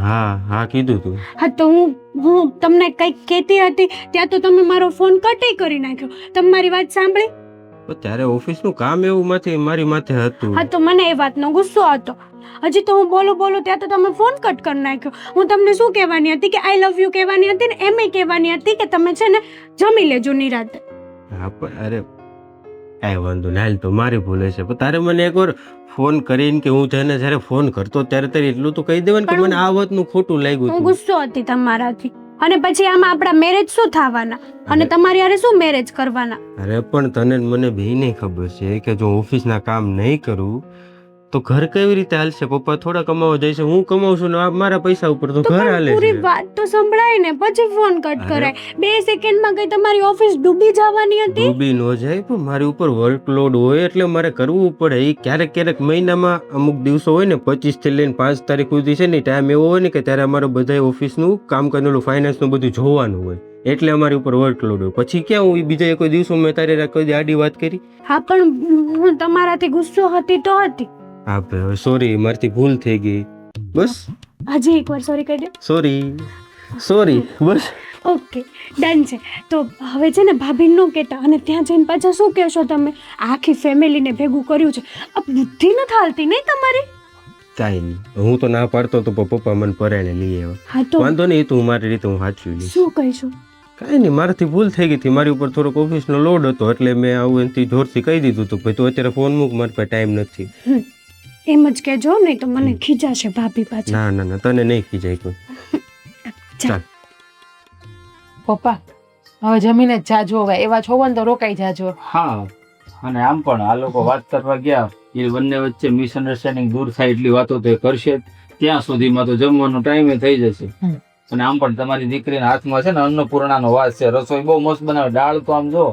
હા કીધું તું. હા તો હું તમને કંઈક કહેતી હતી ત્યાં તો તમે મારો ફોન કટે કરી નાખ્યો. તમારી વાત સાંભળી? પણ ત્યારે ઓફિસનું કામ એવું મારી માથે હતું. હા તો મને એ વાતનો ગુસ્સો હતો. હજી તો હું બોલું ત્યાં તો તમે ફોન કટ કરી નાખ્યો. હું તમને શું કહેવાની હતી કે આઈ લવ યુ કહેવાની હતી ને એમ કહેવાની હતી કે તમે છે ને જમી લેજો નિરાતે. હા પણ અરે કાંઈ વાંધો ના, હાલ તો મારી ભૂલે છે. પણ તારે મને એકવાર ફોન કરીને કે હું તને જ્યારે ફોન કરતો ત્યારે તારે એટલું તો કહી દેવાનું કે મને આ વાતનું ખોટું લાગ્યું હું હતું. ગુસ્સો હતી તમારાથી. અને પછી આમાં આપણા મેરેજ શું થવાના અને તમારી હારે શું મેરેજ કરવાના? અરે પણ તને મને બેયને ખબર છે કે જો ઓફિસના કામ નહીં કરું તો ઘર કેવી રીતે હાલશે? પપ્પા થોડા કમાવા જાય છે, હું કમાઉં છું ને આ મારા પૈસા ઉપર તો ઘર હાલે છે. પૂરી વાત તો સંભળાય ને પછી ફોન કટ કરાય. 2 સેકન્ડમાં કઈ તમારી ઓફિસ ડૂબી જવાની હતી? ડૂબી ન જાય, પણ મારી ઉપર વર્કલોડ હોય એટલે મારે કરવું પડે. એ ક્યારેક મહિનામાં અમુક દિવસો હોય ને 25 થી લઈને 5 તારીખ સુધી છે ને ટાઈમ એવો હોય ને કે ત્યારે અમારે બધા ઓફિસનું કામ કરેલું ફાઇનાન્સનું બધું જોવાનું હોય, એટલે અમારી ઉપર વર્કલોડ હોય. પછી ક્યાં હું બીજા કોઈ દિવસો મેં તારે કોઈ આડી વાત કરી? હા પણ હું તમારાથી ગુસ્સો હતી તો હતી. હા ભાઈ હવે સોરી, મારથી ભૂલ થઈ ગઈ. બસ હજી એકવાર સોરી કહી દો. સોરી બસ. ઓકે ડન છે. તો હવે છે ને ભાભી નો કહેતા અને ત્યાં જઈને પાછા શું કહેશો તમે? આખી ફેમિલીને ભેગું કર્યું છે. આ બુદ્ધિ નથી હાલતી નહીં તમારી? કાંઈ નહીં, હું તો ના પાડતો તો પપ્પા મને પરાણે લઈ આવ્યા. હા તો વાંધો નહીં, તું મારી રીતે હું સાચવી લઈશ. શું કહીશું? કાંઈ નહીં, મારાથી ભૂલ થઈ ગઈ હતી. મારી ઉપર થોડોક ઓફિસનો લોડ હતો એટલે મેં આવું એનાથી જોરથી કહી દીધું હતું ભાઈ તું અત્યારે ફોન મૂક, મારી પાસે ટાઈમ નથી. એમ જ કહેજો નહીં તો મને ખીજાશે ભાભી પાછા. ના ના ના, તને નહીં ખીજાય કોઈ. ચાલ પપ્પા હવે જમીને જ જાજો, હવે એવા છો ને તો રોકાઈ જાજો. હા, અને આમ પણ આ લોકો વાત કરવા ગયા એ બંને વચ્ચે મિસઅન્ડરસ્ટેન્ડિંગ દૂર થાય એટલી વાતો તો એ કરશે જ. ત્યાં સુધીમાં તો જમવાનો ટાઈમે થઈ જશે. અને આમ પણ તમારી દીકરીના હાથમાં છે ને અન્નપૂર્ણાનો વાસ છે. રસોઈ બહુ મસ્ત બનાવે. દાળ તો આમ જો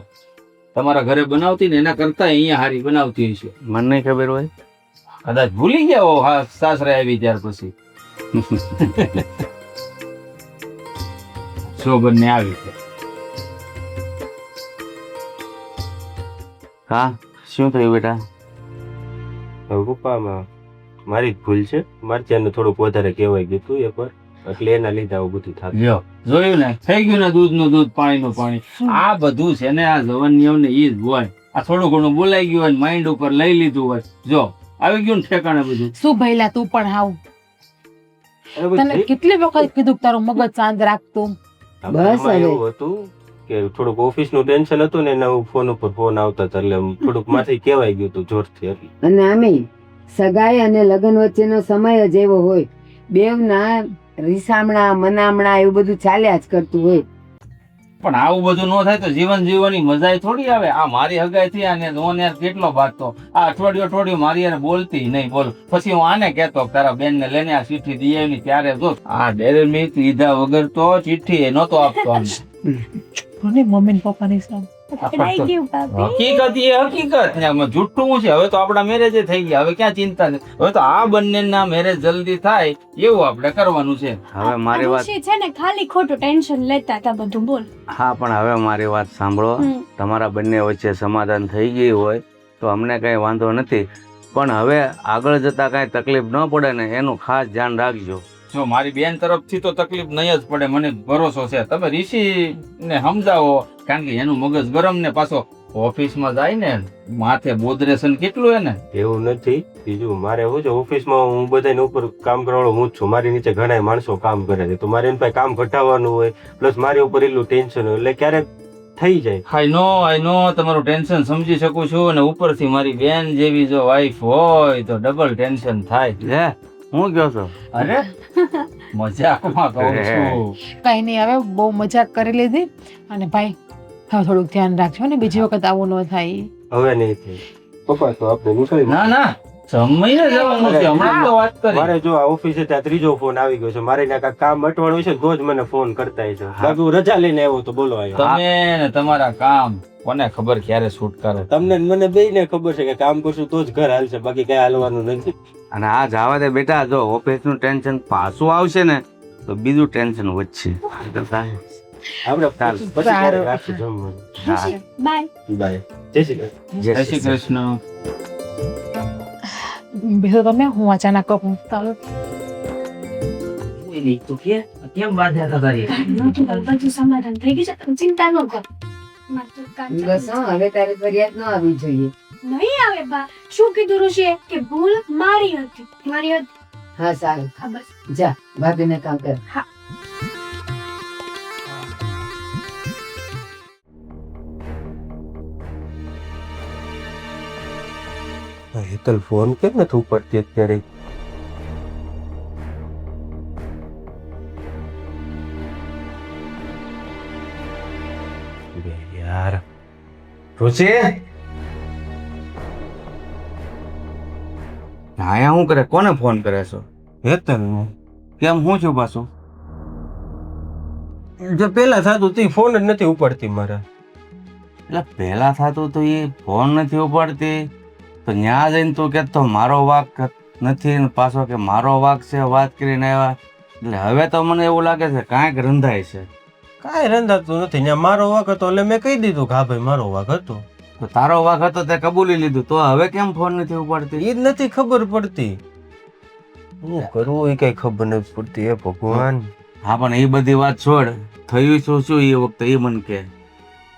તમારા ઘરે બનાવતી ને એના કરતા અહીંયા હારી બનાવતી હશે. મને નહીં ખબર હોય. કદાચ ભૂલી ગયા હો હા સાસરે આવી ત્યાર પછી. જો બંને આવી છે. હા, શું થયું બેટા? હવે પપ્પામાં મારી જ ભૂલ છે. મારે ત્યાંનું થોડુંક વધારે કહેવાય ગયું હતું એકવાર, એટલે એના લીધે આવું બધું થતું. લ્યો જોયું ને, થઈ ગયું ને દૂધનું દૂધ પાણીનું પાણી. આ બધું છે ને આ જવનિયમ ને ઈ જ હોય. આ થોડું ઘણું બોલાઈ ગયું હોય માઇન્ડ ઉપર લઈ લીધું હોય, જો આવી ગયું ને ઠેકાણે બધું. શું ભઈલા તું પણ હાવ? તને કેટલી વખત કીધું કે તારું મગજ શાંત રાખતું? બસ હવે. એવું હતું કે થોડુંક ઓફિસનું ટેન્શન હતું ને એના ફોન ઉપર ફોન આવતા હતા એટલે થોડુંક માથી કહેવાય ગયું હતું જોરથી. એટલે અને આમે સગાઈ અને લગ્ન વચ્ચેનો સમય જ એવો હોય, બેવના રીસામણા મનામણા એવું બધું ચાલ્યા જ કરતું હોય. પણ આવું બધું ન થાય તો જીવન જીવવાની મજા થોડી આવે. આ મારી હગાઈ થી આને હું યાર કેટલો ભાગતો. આ અઠવાડિયું મારી યાર બોલતી નહીં બોલ. પછી હું આને કહેતો કે તારા બેન ને લઈને આ ચિઠ્ઠી દઈ આવી ત્યારે જો આ ડેરે મિલ્ક લીધા વગર તો ચિઠ્ઠી એ નહોતો આપતો આમ. મમ્મી ને પપ્પાની સામે પકડાઈ ગયું ભાભી. હકીકત એ હકીકત ને આમાં જુઠ્ઠું છે. હવે તો આપણા મેરેજ થઈ ગયા, હવે ક્યાં ચિંતા નથી. હવે તો આ બંનેના મેરેજ જલ્દી થાય એવું આપણે કરવાનું છે. હવે મારી વાત ઋષિ છે ને ખાલી ખોટું ટેન્શન લેતા હતા બધું બોલ. હા, પણ હવે મારી વાત સાંભળો. તમારા બંને વચ્ચે સમાધાન થઈ ગયું હોય તો અમને કઈ વાંધો નથી, પણ હવે આગળ જતા કઈ તકલીફ ન પડે ને એનું ખાસ ધ્યાન રાખજો. જો મારી બેન તરફથી તો તકલીફ નહીં જ પડે, મને ભરોસો છે. તમે ઋષિ ને સમજાવો, કારણ કે એનું મગજ ગરમ ને પાછો ઓફિસમાં જાય ને માથે બોદરેશન કેટલું એને. એવું નથી. બીજું મારે શું છે, ઓફિસમાં હું બધાને ઉપર કામ કરવાળો હું જ છું. મારી નીચે ઘણા માણસો કામ કરે છે, તો મારે એની પાસે કામ ઘટાડવાનું હોય, પ્લસ મારી ઉપર એટલું ટેન્શન હોય, એટલે ક્યારેક થઈ જાય. આઈ નો તમારું ટેન્શન સમજી શકું છું. અને ઉપરથી મારી બેન જેવી જો વાઈફ હોય તો ડબલ ટેન્શન થાય. હે, હું કહો છો? અરે મજાકમાં કહું છું. કઈ નહીં, હવે બહુ મજાક કરી લીધી. અને ભાઈ હવે થોડુંક ધ્યાન રાખજો ને, બીજી વખત આવું ન થાય. હવે નહીં થાય પપ્પા, તો આપણે નીકળી. ના ના, સમય જવાનું છે. હમણાં તો વાત કરી. મારે જો આ ઓફિસે ત્યાં ત્રીજો ફોન આવી ગયો છે. મારે ત્યાં કાંઈક કામ અટવાડું છે તો જ મને ફોન કરતા છે. બાકી હું રજા લઈને આવ્યો તો બોલો આવ્યો. તમે ને તમારા કામ કોને ખબર ક્યારે શૂટ કરે. તમને ને મને બેયને ખબર છે કે કામ કરશું તો જ ઘર હાલશે, બાકી કઈ હાલવાનું નથી. અને આ જવા દે બેટા, જો ઓફિસનું ટેન્શન પાછું આવશે ને તો બીજું ટેન્શન વધશે. આપણે પછી રાખશું જમવાનું. બાય. બાય. જય શ્રી કૃષ્ણ. જય શ્રી કૃષ્ણ. બીજું તમે હું અચાનક કહું ચાલો. કેમ બાધા કરી? બધું સમાધાન થઈ ગયું છે, તમે ચિંતા ન કર. બસ હા, હવે તારે ફરિયાદ ન આવી જોઈએ. નહીં આવે બા. શું કીધું ઋષિએ કે ભૂલ મારી હતી. મારી હતી. હા સારું, હા બસ. જા ભાભીને કામ કર. હેતલ ફોન કેમ નથી ઉપાડતી અત્યારે? યાર રુચિ, આયા શું કરે? કોને ફોન કરે છો? હેતલ કેમ, હું છું પાછું? જો પેલા થતું તે ફોન જ નથી ઉપાડતી મારા. એટલે પહેલા થતું તો એ ફોન નથી ઉપાડતી, તો ન્યા જઈને તું કે તો મારો વાક નથી ને પાછો કે મારો વાક છે વાત કરીને આવ્યા. એટલે હવે તો મને એવું લાગે છે કાંઈક રંધાય છે. કાંઈ રંધાતું નથી ને મારો વાંક હતો એટલે મેં કહી દીધું કે હા ભાઈ મારો વાંક હતો. તો તારો વાંક હતો તે કબૂલી લીધું, તો હવે કેમ ફોન નથી ઉપાડતી? એ જ નથી ખબર પડતી શું કરવું, એ કઈ ખબર નથી પડતી. એ ભગવાન. હા પણ એ બધી વાત છોડ, થયું શું એ વખતે એ મને કે.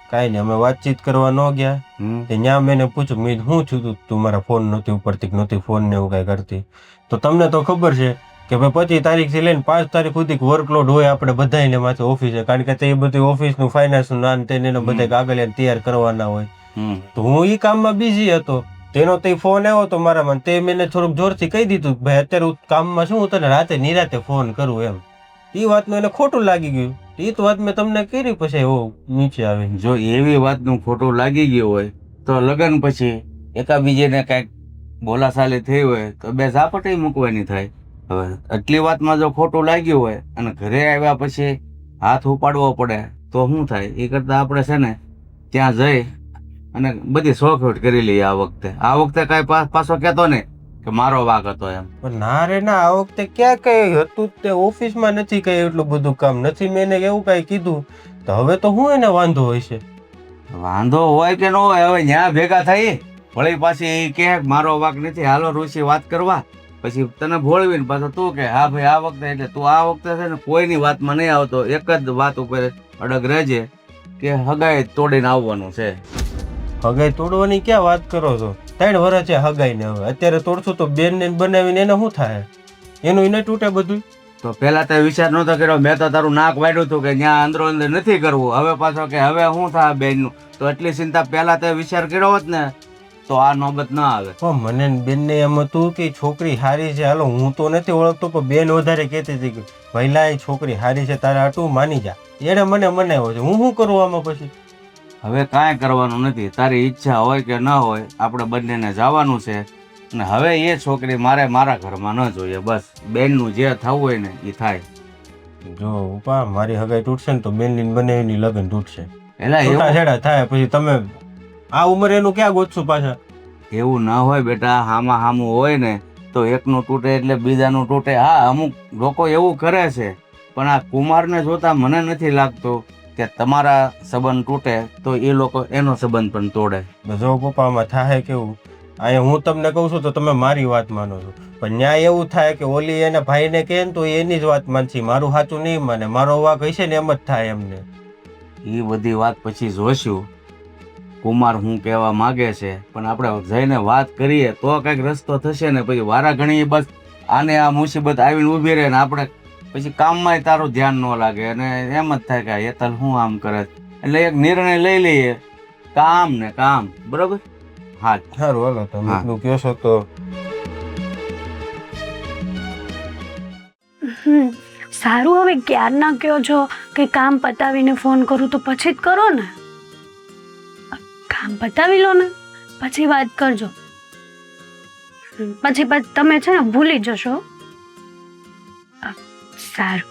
કાંઈ નહીં, અમે વાતચીત કરવા ન ગયા. ત્યાં મેં પૂછ્યું, મેં શું થયું તું મારા ફોન નહોતી ઉપાડતી કે નહોતી ફોન ને એવું કાંઈ કરતી? તો તમને તો ખબર છે કે ભાઈ 25 તારીખથી લઈને 5 તારીખ સુધી વર્કલોડ હોય આપણે બધાને માથે ઓફિસે, કારણ કે તે બધું ઓફિસનું ફાઇનાન્સનું નાન તેને બધા કાગળિયા તૈયાર કરવાના હોય. તો હું એ કામમાં બિઝી હતો, તેનો તે ફોન આવ્યો તો મારામાં, તે મેં થોડુંક જોરથી કહી દીધું ભાઈ અત્યારે હું કામમાં છું, હું તને રાતે નિરાતે ફોન કરું એમ. એ વાતનું એને ખોટું લાગી ગયું. એ તો વાત મેં તમને કરી પછી નીચે આવીને. જો એવી વાતનું ખોટું લાગી ગયું હોય તો લગ્ન પછી એકાબીજાને કાંઈક બોલાચાલી થઈ હોય તો બે ઝાપટી મૂકવાની થાય. હવે આટલી વાતમાં જો ખોટું લાગ્યું હોય અને ઘરે આવ્યા પછી હાથ ઉપાડવો પડે તો શું થાય? એ કરતાં આપણે છે ને ત્યાં જઈ અને બધી શોખવટ કરી લઈએ. આ વખતે કાંઈ પાછો કહેતો નહીં કે મારો વાંક હતો એમ. પણ ના રે ના, આ વખતે ક્યાં કઈ હતું તે ઓફિસમાં નથી કઈ એટલું બધું કામ નથી, મેં એને એવું કઈ કીધું તો હવે તો હું એને વાંધો હોય છે. વાંધો હોય કે ન હોય, હવે ન્યા ભેગા થઈ વળી પાછી એ કે મારો વાંક નથી, હાલો ઋષિ વાત કરવા, પછી તને ભોળવીને પાછો તું કે હા ભાઈ આ વખતે, એટલે તું આ વખતે છે ને કોઈની વાતમાં નહીં આવતો, એક જ વાત ઉપર અડગ રહેજે કે હગાઈ તોડીને આવવાનું છે. હગાઈ તોડવાની ક્યાં વાત કરો છો? 3 વર્ષ છે હગાઈ ને, હવે અત્યારે તોડશું તો બેન ને બનાવીને એને શું થાય? એનું એને તૂટે બધું. તો પેલા તે વિચાર નતો કર્યો, મેં તો તારું નાક વાળ્યું હતું કે ત્યાં અંદરો અંદર નથી કરવું, હવે પાછો કે હવે શું થાય બેનનું? તો એટલી ચિંતા પેલા તે વિચાર કર્યો હોત ને તો આ નોબત ના આવે. મને બેન ને એમ હતું કે છોકરી હારી છે, હાલો હું તો નથી ઓળખતો પણ બેન વધારે કહેતી હતી કે ભઈલા એ છોકરી હારી છે, તારે આટલું માની જા. એને મને મનાવ્યો છે, હું શું કરું આમાં પછી? હવે કાંઈ કરવાનું નથી, તારી ઈચ્છા હોય કે ન હોય આપણે બંનેને જવાનું છે. અને હવે એ છોકરી મારા ઘરમાં ન જોઈએ, બસ બેનનું જે થવું હોય ને એ થાય. જો ઉપા મારી હગાઈ તૂટશે ને તો બેન ની બનાવીની લગ્ન તૂટશે, એટલે છૂટાછેડા થાય પછી તમે આ ઉંમરે એનું ક્યાં ગોતશું પાછા? એવું ના હોય બેટા, હામાં હામું હોય ને તો એકનું તૂટે એટલે બીજાનું તૂટે. હા અમુક લોકો એવું કરે છે, પણ આ કુમારને જોતા મને નથી લાગતું કે તમારા સંબંધ તૂટે તો એ લોકો એનો સંબંધ પણ તોડે. જો પપ્પામાં થાય કેવું, અહીંયા હું તમને કહું છું તો તમે મારી વાત માનો છો, પણ ન્યાય એવું થાય કે ઓલી એના ભાઈને કહે ને તો એની જ વાત માનશે, મારું સાચું નહીં માને, મારો વાંક હશે ને એમ જ થાય એમને. એ બધી વાત પછી જોઈશું કુમાર હું કહેવા માગે છે, પણ આપણે જઈને વાત કરીએ તો કંઈક રસ્તો થશે ને. પછી વારા ઘણી બસ આને આ મુસીબત આવીને ઊભી રહે ને આપણે પછી કામમાં તારું ધ્યાન ન લાગે અને એમ જ થાય કે હેતલ હું આમ કરે, એટલે એક નિર્ણય લઈ લઈએ, કામ ને કામ. બરોબર? હા સારું હાલો તમે એટલું કહો છો તો. સારું, હવે ક્યારના કહો છો કે કામ પતાવીને ફોન કરું તો પછી જ કરો ને. કામ પતાવી લો ને પછી વાત કરજો, પછી તમે છે ને ભૂલી જશો. સારું,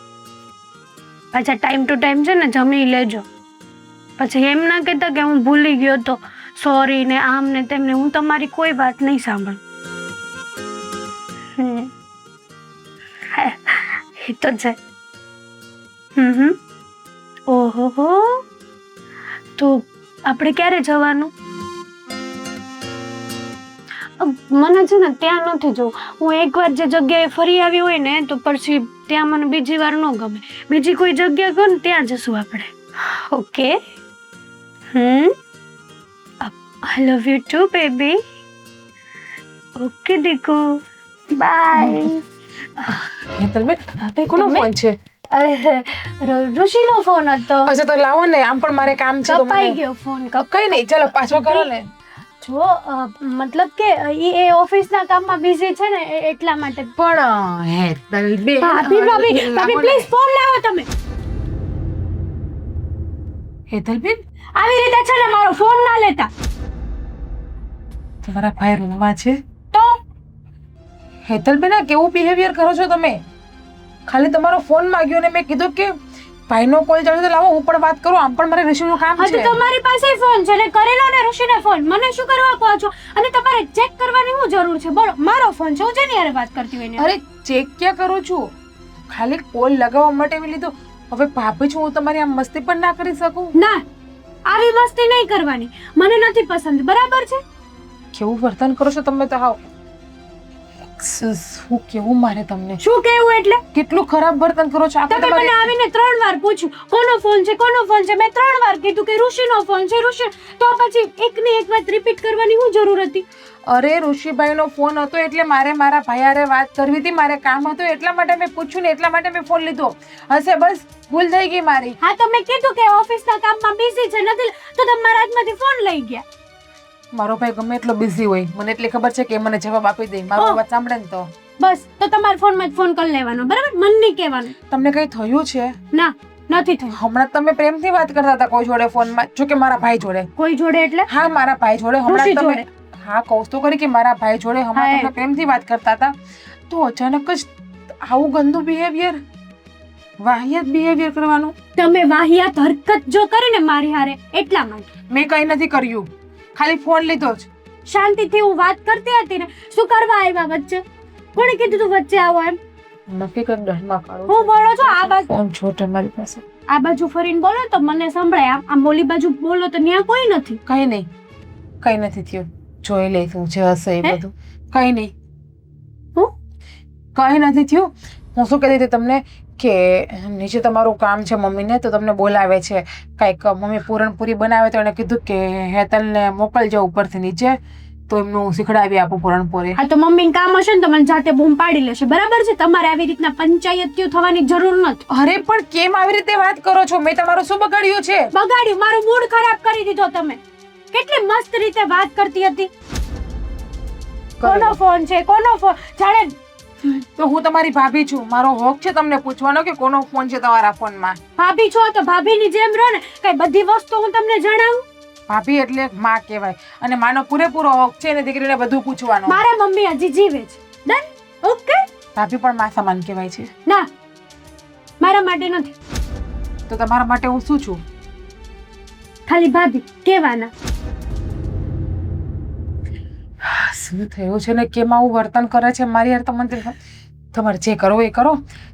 પાછા ટાઈમ ટુ ટાઈમ છે ને જમી લેજો, પછી એમ ના કહેતા કે હું ભૂલી ગયો તો સોરી ને આમ ને તેમને, હું તમારી કોઈ વાત નહીં સાંભળું. એ તો છે. ઓહો, તો આપણે ક્યારે જવાનું? મને છે ને ત્યાં નથી જવું, હું એકવાર જે જગ્યાએ ફરી આવી હોય ને તો પછી ત્યાં મને બીજી વાર ન ગમે. બીજી કોઈ જગ્યા કહો ને ત્યાં જશું આપણે. Okay? I love you too, baby. Okay, Diku. Bye. Hetalben, કોનો ફોન છે? અરે ઋષિનો ફોન હતો. અચ્છા તો લાવો ને, આમ પણ મારે કામ છે. કપાઈ ગયો ફોન. કઈ નહીં, ચલો પાછો કરો ને. જો મતલબ કે એ ઓફિસના કામમાં બિઝી છે ને એટલા માટે. પણ હેતલબેન, ભાભી પ્લીઝ ફોન લાવો તમે. હેતલબેન આવી રીતે છે ને મારો ફોન ના લેતા. તમારા ભાઈ રૂમમાં છે તો હેતલબેન આ કેવું બિહેવિયર કરો છો તમે? ખાલી તમારો ફોન માંગ્યો ને મેં કીધું કે ભાઈનો કોલ ચાલુ તો લાવો હું પણ વાત કરું, આમ પણ મારે ઋષિનું કામ છે. તો તમારી પાસે ફોન છે ને કરેલો ને ઋષિને ફોન, મને શું કરવા કહો છો? અને તમારે ચેક કરવાની શું જરૂર છે? બોલો, મારો ફોન છે, હું જેની હારે વાત કરતી હોય ને. અરે ચેક ક્યાં કરું છું, ખાલી કોલ લગાવવા માટે મેં લીધો. હવે ભાભી છું હું તમારી આમ મસ્તી પણ ના કરી શકું. ના, આવી મસ્તી નહીં કરવાની, મને નથી પસંદ, બરાબર છે? કેવું વર્તન કરો છો તમે તો હાવ. શું કેવું મારે તમને? શું કહેવું એટલે? કેટલું ખરાબ વર્તન કરો છો. આપણે તમે મને તમારી આવીને 3 વાર પૂછ્યું કોનો ફોન છે, કોનો ફોન છે. મેં 3 વાર કીધું કે ઋષિનો ફોન છે, ઋષિ. તો પછી એકની એક વાત રિપીટ કરવાની શું જરૂર હતી? અરે ઋષિભાઈનો ફોન હતો એટલે મારે મારા ભાઈ હારે વાત કરવી હતી, મારે કામ હતું એટલા માટે મેં પૂછ્યું ને એટલા માટે મેં ફોન લીધો હશે. બસ ભૂલ થઈ ગઈ મારી. હા, તો મેં કીધું કે ઓફિસના કામમાં બિઝી છે, નથી તો તમે મારા હાથમાંથી ફોન લઈ ગયા. મારો ભાઈ ગમે એટલો બિઝી હોય મને એટલી ખબર છે કે એ મને જવાબ આપી દે. મારો ઓહ. અવાજ સાંભળે ને તો બસ, તો તમારા ફોનમાં જ ફોન કરી લેવાનો, બરાબર? મન નહીં કહેવાનું. તમને કઈ થયું છે? ના, નથી થયું. હમણાં તમે પ્રેમથી વાત કરતા હતા કોઈ જોડે ફોનમાં, જો કે મારા ભાઈ જોડે. કોઈ જોડે એટલે? હા, મારા ભાઈ જોડે. હમણાં ઋષિ તમે જોડે. હા કહું તો કરી કે મારા ભાઈ જોડે હમણાં હા, તમે પ્રેમથી વાત કરતા હતા તો અચાનક જ આવું ગંદુ બિહેવિયર, વાહિયાત બિહેવિયર કરવાનું. તમે વાહિયાત હરકત જો કરી ને મારી હારે, એટલા માટે. મેં કઈ નથી કર્યું, ખાલી ફોન લીધો જ. શાંતિથી હું વાત કરતી હતી ને, શું કરવા આવ્યા વચ્ચે? કોણે કીધું તું વચ્ચે આવો એમ? નક્કી કરી દસમાં કાઢો. હું બોલો છો આ બાજુ? ફોન છો તમારી પાસે? આ બાજુ ફરીને બોલો તો મને સંભળાય. આમ ઓલી બાજુ બોલો તો ત્યાં કોઈ નથી. કઈ નહીં, કઈ નથી થયું. જોઈ લઈશું જે હશે એ હે? બધું. કઈ નહીં, હું? કઈ નથી થયું. હું શું કહેતી હતી તમને કે નીચે તમારું કામ છે મમ્મીને તો તમને બોલાવે છે કાંઈક. મમ્મી પૂરણપૂરી બનાવે તો એણે કીધું કે હેતલને મોકલજો ઉપરથી નીચે તો એમનું શીખડાવી આપું પૂરણપૂરી. હા, તો મમ્મીને કામ હશે ને તો મને જાતે બૂમ પાડી લેશે, બરાબર છે? તમારે આવી રીતના પંચાયતીઓ થવાની જરૂર નથી. અરે પણ કેમ આવી રીતે વાત કરો છો? મેં તમારું શું બગાડ્યું છે? બગાડ્યું, મારું મૂડ ખરાબ કરી દીધો તમે. કેટલી મસ્ત રીતે વાત કરતી હતી. કોનો ફોન છે, કોનો ફોન? જાણે તો હું તમારી ભાભી છું, મારો હક છે તમને પૂછવાનો કે કોનો ફોન છે તમારા ફોનમાં. ભાભી છો તો ભાભીની જેમ રહો ને. કઈ બધી વસ્તુ હું તમને જણાવું? ભાભી એટલે માં કહેવાય અને માનો પૂરેપૂરો હક છે ને દીકરીને બધું પૂછવાનો. મારા મમ્મી હજી જીવે છે. ડન? ઓકે? ભાભી પણ માં સમાન કહેવાય છે. ના, મારા માટે નથી, તો તમારા માટે હું શું છું? ખાલી ભાભી કહેવાના. શું થયું છે ને કેમ આવું વર્તન કરે છે મારી યાર? તમારે જે કરવો એ કરો.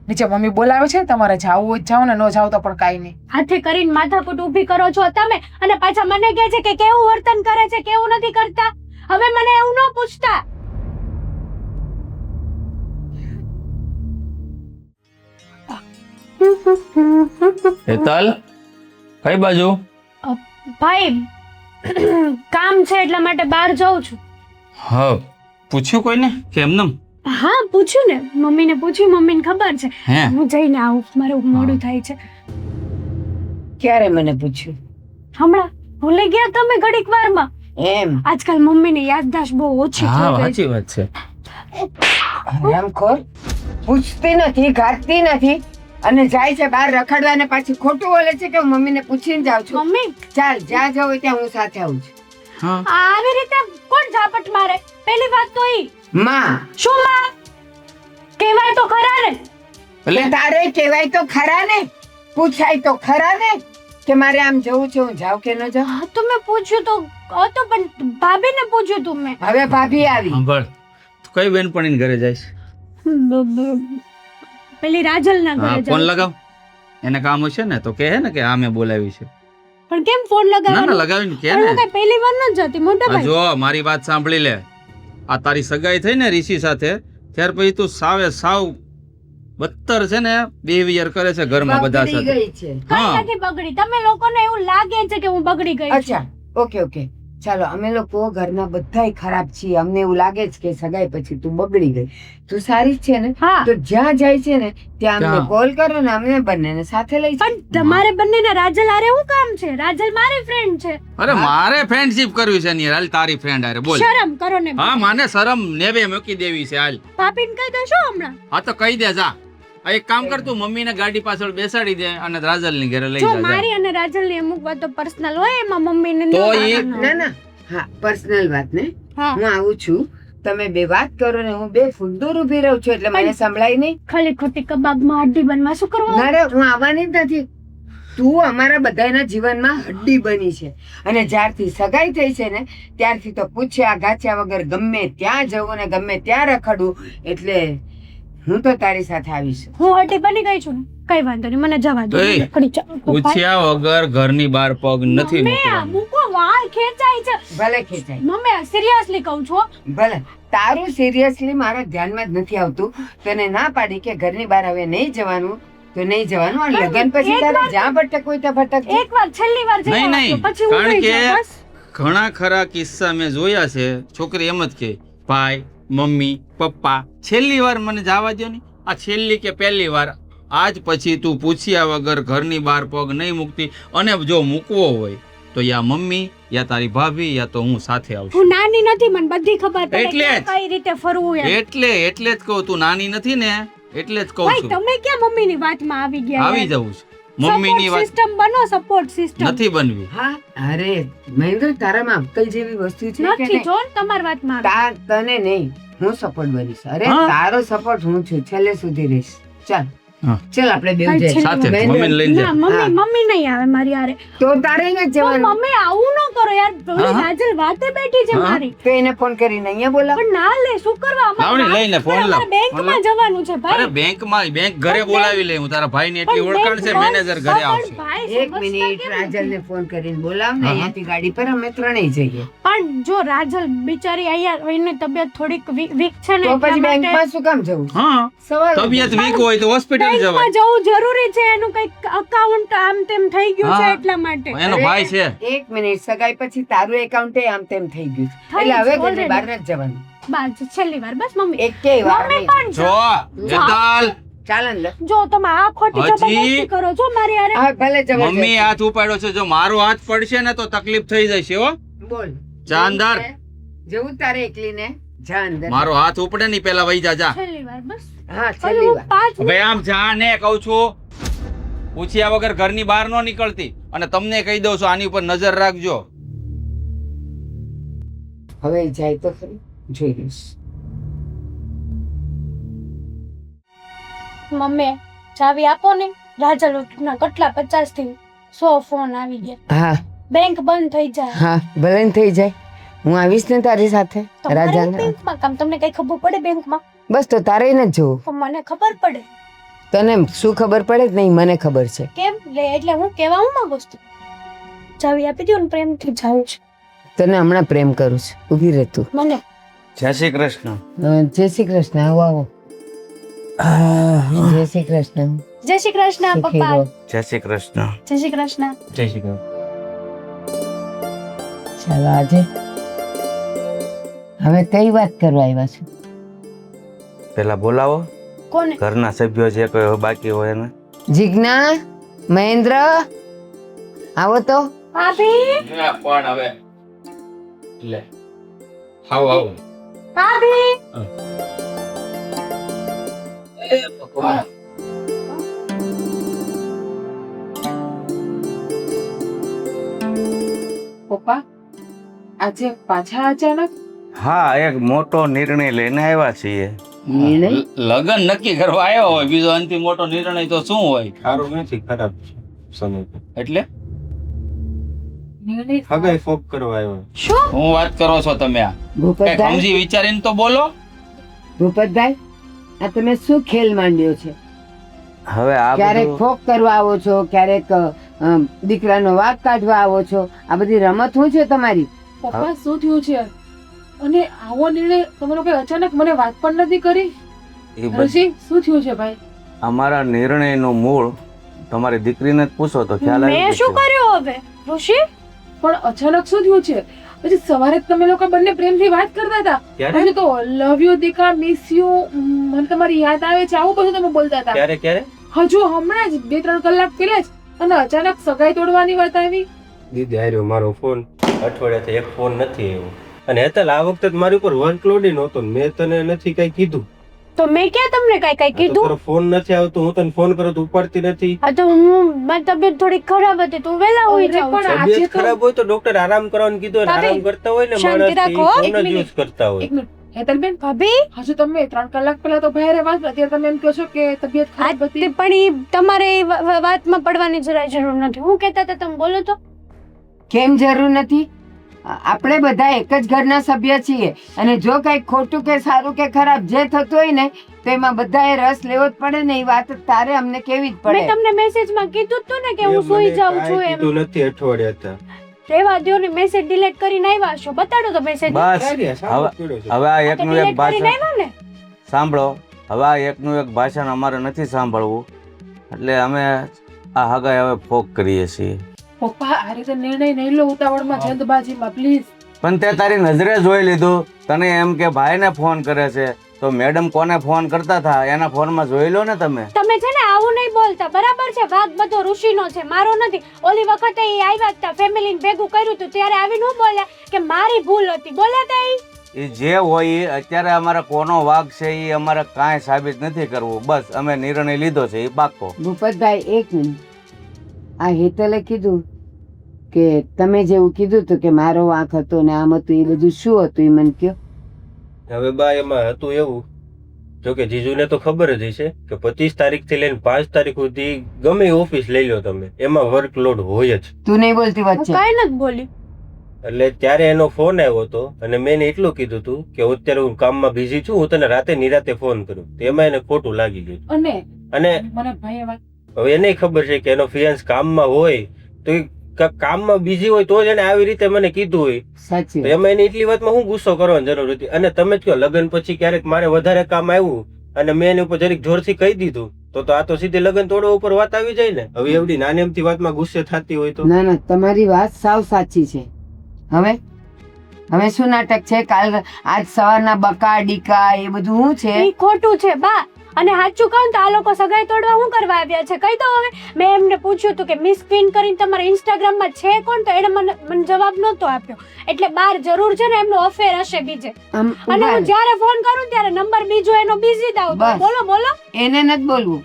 નીચે મમ્મી બોલાવે છે, તમારે જાવું હોય જાઓ ને ન જાવ તો પણ કાંઈ નહીં. હાથે કરીને માથાકૂટ ઊભી કરો છો તમે અને પાછા મને કહે છે કે કેવું વર્તન કરે છે, કેવું નથી કરતા. હવે મને એવું ન પૂછતા. હેતલ, કઈ બાજુ? ભાઈ કામ છે એટલા માટે બહાર જાઉં છું. હા, પૂછ્યું કોઈને કે એમનેમ? હા, પૂછ્યું ને, મમ્મીને પૂછ્યું, મમ્મીને ખબર છે. હે? હું જઈને આવું, મારું મોડું થાય છે. ક્યારે મને પૂછ્યું? હમણાં ભૂલી ગયા તમે ઘડીક વારમાં. એમ? આજકાલ મમ્મીની યાદદાશ્ત બહુ ઓછી હા, થઈ ગઈ છે. સાચી વાત છે. હરામખોર, પૂછતી નથી, ગાંઠતી નથી અને જાય છે બહાર રખડવા ને પાછી ખોટું બોલે છે કે હું મમ્મીને પૂછીને જાઉં છું. મમ્મી, ચાલ, જ્યાં જવું હોય ત્યાં હું સાથે આવું છું. હા, આવી રીતે કોણ ઝાપટ મારે? પહેલી વાત તો ઈ. માં, શું માં? કહેવાય તો ખરા ને. એટલે તારે કહેવાય તો ખરા ને, પૂછાય તો ખરા ને કે મારે આમ જવું છે, હું જાઉં કે ન જાઉં. હા, તો મેં પૂછ્યું તો હતું પણ ભાભીને પૂછ્યું તું મેં. હવે ભાભી આવી. સાંભળ, તું કઈ બેનપણીને ઘરે જઈશ? પેલી રાજલના હા, ઘરે ફોન જાઉં. લગાવ. એને કામ હશે ને તો કહે ને કે આ મેં બોલાવી છે. પણ કેમ ફોન ના ના, લગાવવાનો? લગાવીને કહે હું ને. કઈ પહેલી વાર ન જતી મોટા આ ભાઈ. જો મારી વાત સાંભળી લે. આ તારી સગાઈ થઈ ને ઋષિ સાથે, ત્યાર પછી તું સાવ બદતર છે ને બિહેવિયર કરે છે ઘરમાં બધા બગડી સાથે. ગઈ છે. કઈ હા. નથી બગડી. તમે લોકોને એવું લાગે છે કે હું બગડી ગઈ છું. અચ્છા, ઓકે ઓકે, ચાલો. અમે લોકો ઘરના બધાય ખરાબ છીએ. અમને એવું લાગે છે કે સગાઈ પછી તું બગડી ગઈ. તું સારી જ છે ને? હા, તો જ્યાં જાય છે ને ત્યાં અમને ત્યાં. કોલ કરો ને અમને બંનેને સાથે લઈ જાઓ. પણ તમારે બંનેને રાજલ હારે શું કામ છે? રાજલ મારી ફ્રેન્ડ છે. અરે મારે ફ્રેન્ડશિપ કરવી છે ને હાલ તારી ફ્રેન્ડ હારે બોલ. શરમ કરો ને. હા, માને શરમ નેવે મૂકી દેવી છે હાલ. ભાભીને કહી દેશો હમણાં. હા તો કહી દે જા. આ એક કામ કર, તું મમ્મીને ગાડી પાછળ બેસાડી દે અને રાજલની ઘરે લઈ જો જા. મારી અને રાજલની અમુક વાતો પર્સનલ હોય એમાં મમ્મીને ન તો કહેવાનું ઈ- હોય. ના ના, હા, પર્સનલ વાત ને. હા, હું આવું છું, તમે બે વાત કરો ને હું બે ફૂટ દૂર ઊભી રહું છું એટલે મને સંભળાય નહીં. ખાલી ખોટી કબાબમાં હડ્ડી બનવા શું કરવું? ના રે, હું આવવાની જ નથી. તું અમારા બધાના જીવનમાં હડ્ડી બની છે અને જ્યારથી સગાઈ થઈ છે ને ત્યારથી તો પૂછ્યા ગાછ્યા વગર ગમે ત્યાં જવું ને ગમે ત્યાં રખડવું. એટલે હું તો તારી સાથે આવીશ. હું હડ્ડી બની ગઈ છું ને. કઈ વાંધો નહીં, મને જવા દો. એય, નીકળી જાઓ. પૂછ્યા વગર ઘરની બહાર પગ નથી મમ્મી, આ મૂકવાનો. મૂકો, વાળ ખેંચાય છે. ભલે ખેંચાય, મમ્મી સિરિયસલી કહું છું. ભલે. તારું સિરિયસલી મારા ધ્યાનમાં જ નથી આવતું. તને ના પાડી કે ઘરની બહાર હવે નહીં જવાનું તો નહીં જવાનું, અને લગ્ન પછી એક તારે વાર- જ્યાં ભટક હોય ત્યાં ભટકજે. એકવાર છેલ્લી વાર જઈ નહીં, આવજો, નહીં. પછી હું કારણ નહીં કે- જાઉં, બસ. ઘણા ખરા કિસ્સા મેં જોયા છે. છોકરી એમ જ કે ભાઈ, મમ્મી, પપ્પા છેલ્લી વાર મને જવા દો ને. આ છેલ્લી કે પહેલી વાર, આજ પછી તું પૂછ્યા વગર ઘરની બહાર પગ નહીં મૂકતી. અને જો મૂકવો હોય તો યા મમ્મી, યા તારી ભાભી, યા તો હું સાથે આવશું. હું નાની નથી, મને બધી ખબર પડે એટલે કે જ. કઈ રીતે ફરવું એમ. એટલે જ કહું, તું નાની નથી ને, એટલે જ કહું ભાઈ છું. તમે ક્યાં મમ્મીની વાતમાં આવી ગયા? આવી જવું છે. મમ્મીની વાત સિસ્ટમ બનો, સપોર્ટ સિસ્ટમ. નથી બનવી. હા, અરે મહેન્દ્ર, તારામાં અક્કલ જેવી વસ્તુ છે કે નથી નહીં? જો ને તમારી વાતમાં આવી. તને નહીં, હું સપોર્ટ બનીશ. અરે હા. તારો સપોર્ટ હું છું, છેલ્લે સુધી રહીશ. ચાલ હા. ચાલ, આપણે બેવ ભાઈ, જઈએ. છેલ્લે સાથે મહેન્દ્ર, મમ્મીને લઈને જા. ના હા. મમ્મી નહીં આવે મારી હારે. તો તારે ન તો જવાનું. મમ્મી આવું ન કરો યાર. ઓલી હા. કાજલ વાતે બેઠી છે હા. મારી. તો એને ફોન કરીને અહીંયા બોલાવ. પણ ના લે, શું કરવા? લાવણી, લઈને ફોન લાવ. અમારે બેંકમાં જવાનું છે અરે ભાઈ. બેંક ઘરે બોલાવી લે. હું તારા ભાઈની એટલી પણ ઓળખાણ છે, બેંક મેનેજર ઘરે પણ આવશે. ભાઈ, એક સમજતા મિનિટ, કેમ રાજલને ફોન કરીને બોલાવ ને. હા. અહીંયાથી ગાડી પર અમે ત્રણેય જઈએ. પણ જો રાજલ બિચારી અહીંયા એની તબિયત થોડીક વીક છે ને તો એટલા પછી માટે બેંકમાં શું કામ જવું? હા, સવાલ જ તબિયત નથી. વીક હોય તો હોસ્પિટલ જવાય. બેંકમાં જવું જરૂરી છે. એનું કઈક અકાઉન્ટ આમ તેમ થઈ ગયું છે હા. એટલા માટે. એનો ભાઈ છે. એક મિનિટ, સગાઈ પછી તારું એકાઉન્ટ આમ તેમ થઈ ગયું છે. થઈ એટલે હવે ગયું ઘરની already. બહાર નથી જવાનું. બસ છેલ્લી વાર બસ મમ્મી. એકેય વાર મમ્મી નહીં. પણ જો જો. જતાલ, ચાલ અંદર. જો તમે આ ખોટી હજી? જબરદસ્તી કરો છો મારી હારે. હા, ભલે જવા મમ્મી હાથ ઉપાડ્યો છે. જો મારો હાથ પડશે ને તો તકલીફ થઈ જશે હો. બોલ. જા અંદર. જવું તારે એકલીને? જા અંદર. મારો હાથ ઉપડે નહીં, પેલા વહી જા. છેલ્લી વાર બસ. હા, હજી છેલ્લી હું વાર. 5 હવે આમ જા ને, કહું છું. પૂછ્યા વગર ઘરની બહાર ન નીકળતી. અને તમને કહી દઉં છું, આની ઉપર નજર રાખજો. હવે જાય તો ખરી, જોઈ લઈશ. મમ્મી ચાવી આપો ને. રાજલ ના કેટલા 50 થી 100 ફોન આવી ગયા. હા બેંક બંધ થઈ જાય. હા, ભલે ને થઈ જાય. હું આવીશ ને તારી સાથે. તમારે રાજાને બેંકમાં કામ, તમને કઈ ખબર પડે બેંકમાં? બસ, તો તારે ન જવું. પણ મને ખબર પડે. તને શું ખબર પડે કે નહીં? મને ખબર છે. કેમ લે? એટલે હું કેવા હું માંગુ છું. ચાવી આપી દો ને, પ્રેમથી જાઉં છું. તને હમણાં પ્રેમ કરું છું. ઊભી રહે તું. મને જય શ્રી કૃષ્ણ. જય શ્રી કૃષ્ણ. આવો આવો. જય શ્રી કૃષ્ણ. જય શ્રી કૃષ્ણ સુખી પપ્પા. રહો. જય શ્રી કૃષ્ણ. જય શ્રી કૃષ્ણ. જય શ્રી કૃષ્ણ. ચાલો, આજે હવે કઈ વાત કરવા આવ્યા છો? પેલા બોલાવો કોને? ઘરના સભ્યો જે કોઈ બાકી હોય એને. જીજ્ઞા, મહેન્દ્ર, આવો તો. ભાભી, પણ હવે લે, આવો. ભાભી. પપ્પા આજે પાછા અચાનક? હા, એક મોટો નિર્ણય લઈને આવ્યા છીએ. નિર્ણય? લગન નક્કી કરવા આવ્યો હોય, બીજો અંતિમ મોટો નિર્ણય તો શું હોય? સારું નથી, ખરાબ છે સમય. એટલે નિર્ણય હગાઈ ફોક કરવા આવ્યો. શું? હું વાત કરો છો તમે? આ કઈ ભૂપતભાઈ, સમજી વિચારીને તો બોલો. ભૂપતભાઈ, આ તમે શું ખેલ માંડ્યો છે? હવે આ ક્યારેક બધું ફોક કરવા આવો છો, ક્યારેક દીકરાનો વાંક કાઢવા આવો છો. આ બધી રમત શું છે તમારી? પપ્પા શું થયું છે? અને આવો નિર્ણય તમે લોકો અચાનક મને વાત પણ નથી કરી. એ બધું ઋષિ શું થયું છે ભાઈ? અમારા નિર્ણયનું મૂળ તમારી દીકરીને જ પૂછો તો ખ્યાલ આવી મેં શું જશે. કર્યું હવે? ઋષિ, પણ અચાનક શું થયું છે? પછી સવારે જ તમે લોકો બંને પ્રેમથી વાત કરતા હતા. ક્યારે પછી તો લવ યુ દીકા, મિસ યુ, મને તમારી યાદ આવે છે, આવું બધું તમે બોલતા હતા. ક્યારે ક્યારે હજુ હમણાં જ 2-3 કલાક પહેલા જ. અને અચાનક સગાઈ તોડવાની વાત આવી. દીદી હાર્યો મારો ફોન. અઠવાડિયાથી એક ફોન નથી આવ્યો. અને હેતલ આ વખતે જ મારી ઉપર વર્કલોડ નહોતો ને મેં તને નથી કઈ કીધું. તો મેં ક્યાં તમને કઈ કઈ આ તો કીધું? તારો ફોન નથી આવતો, હું તને ફોન કરું તો ઉપાડતી નથી. આ તો મારી તબિયત થોડી ખરાબ હતી, તું વેલા હોઈ અરે જાવ પણ છો. આજે તબિયત તો- ખરાબ હોય તો ડોક્ટર આરામ કરવાનું કીધું. અને ભાભી, આરામ કરતા હોય ને શાંતિ માણસ રાખો. ફોન એક જ મિનિટ. યુઝ કરતા હોય. એક મિનિટ હેતલબેન, ભાભી, હજુ તમે 3 કલાક પહેલા તો ભાઈ વાત અત્યારે તમે એમ કહો છો કે તબિયત ખરાબ તે હતી. પણ ઈ તમારે એ વાતમાં પડવાની જરાય જરૂર નથી. હું કહેતા હતા તમે બોલો તો. કેમ જરૂર નથી? આપણે બધા એક જ ઘરના સભ્ય છીએ, અને જો કઈક ખોટું કે સારું કે ખરાબ જે થતું હોય ને તો એમાં બધાએ રસ લેવો જ પડે ને. એ વાત તારે અમને કેવી જ મેં પડે. તમને મેસેજમાં કીધું જ તું ને કે હું સૂઈ જાઉં છું એમ. તું નથી અઠવાડિયા હતા. રેવા દ્યો ને, મેસેજ ડિલીટ કરીને આવ્યા છો. બતાડો તો મેસેજ. બસ હવે આ એકનું એક ડિલીટ કરીને ભાષણ આવ્યા ને. સાંભળો. હવે આ એકનું એક ભાષણ અમારે નથી સાંભળવું, એટલે અમે આ હગાઈ હવે ફોક કરીએ છીએ. પપ્પા આ રીતે નિર્ણય નહીં લો ઉતાવળમાં, જલ્દબાજીમાં પ્લીઝ. પણ તે તારી નજરે જોઈ લીધું. તને એમ કે ભાઈને ફોન કરે છે, તો મેડમ કોને ફોન કરતા હતા એના ફોનમાં જોઈ લો ને તમે. તમે છે ને આવું નહીં બોલતા, બરાબર છે? વાઘ બધો ઋષિનો છે, મારો નથી. ઓલી વખતે એ આવ્યા હતા, ફેમિલીને ભેગું કર્યું હતું, ત્યારે આવીને હું બોલ્યા કે મારી ભૂલ હતી. બોલ્યા હતા એ જે હોય એ અત્યારે અમારે કોનો વાગ છે એ અમારે કાંઈ સાબિત નથી કરવું. બસ અમે નિર્ણય લીધો છે એ પાક્કો. ભૂપતભાઈ એક મિનિટ. આ હેતલે કીધું કે તમે જેવું કીધું હતું કે મારો વાંક હતો ને આમ હતું, એ બધું શું હતું એ મને કયો. હવે બા એમાં હતું એવું, જો કે જીજુને તો ખબર જ હશે કે 25 તારીખથી લઈને 5 તારીખ સુધી ગમે ઓફિસ લઈ લો તમે, એમાં વર્કલોડ હોય જ. તું નહીં બોલતી હું વચ્ચે. કાંઈ નથી બોલી. એટલે ત્યારે એનો ફોન આવ્યો હતો અને મેં એને એટલું કીધું હતું કે અત્યારે હું કામમાં બિઝી છું, હું તને રાતે નિરાતે ફોન કરું. તો એમાં એને ખોટું લાગી ગયું. અને મને ભાઈએ વાત હવે એને ખબર છે કે એનો ફિયાન્સ કામમાં હોય તો એ કામમાં બિઝી હોય તો જ એને આવી રીતે મને કીધું હોય. સાચી તો એમાં એને એટલી વાતમાં હું ગુસ્સો કરવાની જરૂર હતી. અને તમે જ કહો લગ્ન પછી ક્યારેક મારે વધારે કામ આવ્યું અને મેં એની ઉપર જરીક જોરથી કહી દીધું તો આ તો સીધી લગ્ન તોડવા ઉપર વાત આવી જાય ને. હવે એવડી નાની અમથી વાતમાં ગુસ્સે થતી હોય તો. ના ના, તમારી વાત સાવ સાચી છે. હવે શું નાટક છે? કાલ આજ સવારના બકા ડીકા એ બધું શું છે? એ ખોટું છે બા. અને સાચું કહું તો આ લોકો સગાઈ તોડવા શું કરવા આવ્યા છે કહી દો હવે. મેં એમને પૂછ્યું હતું કે મિસ ક્વીન કરીને તમારા ઇન્સ્ટાગ્રામમાં છે કોણ, તો એને મને જવાબ નહોતો આપ્યો. એટલે બાર જરૂર છે ને એમનો અફેર હશે બીજે. આમ અને ઉભા હું રહે. જ્યારે ફોન કરું ત્યારે નંબર બીજો એનો બિઝી દાવ. બસ. બોલો બોલો. એને નથી બોલવું.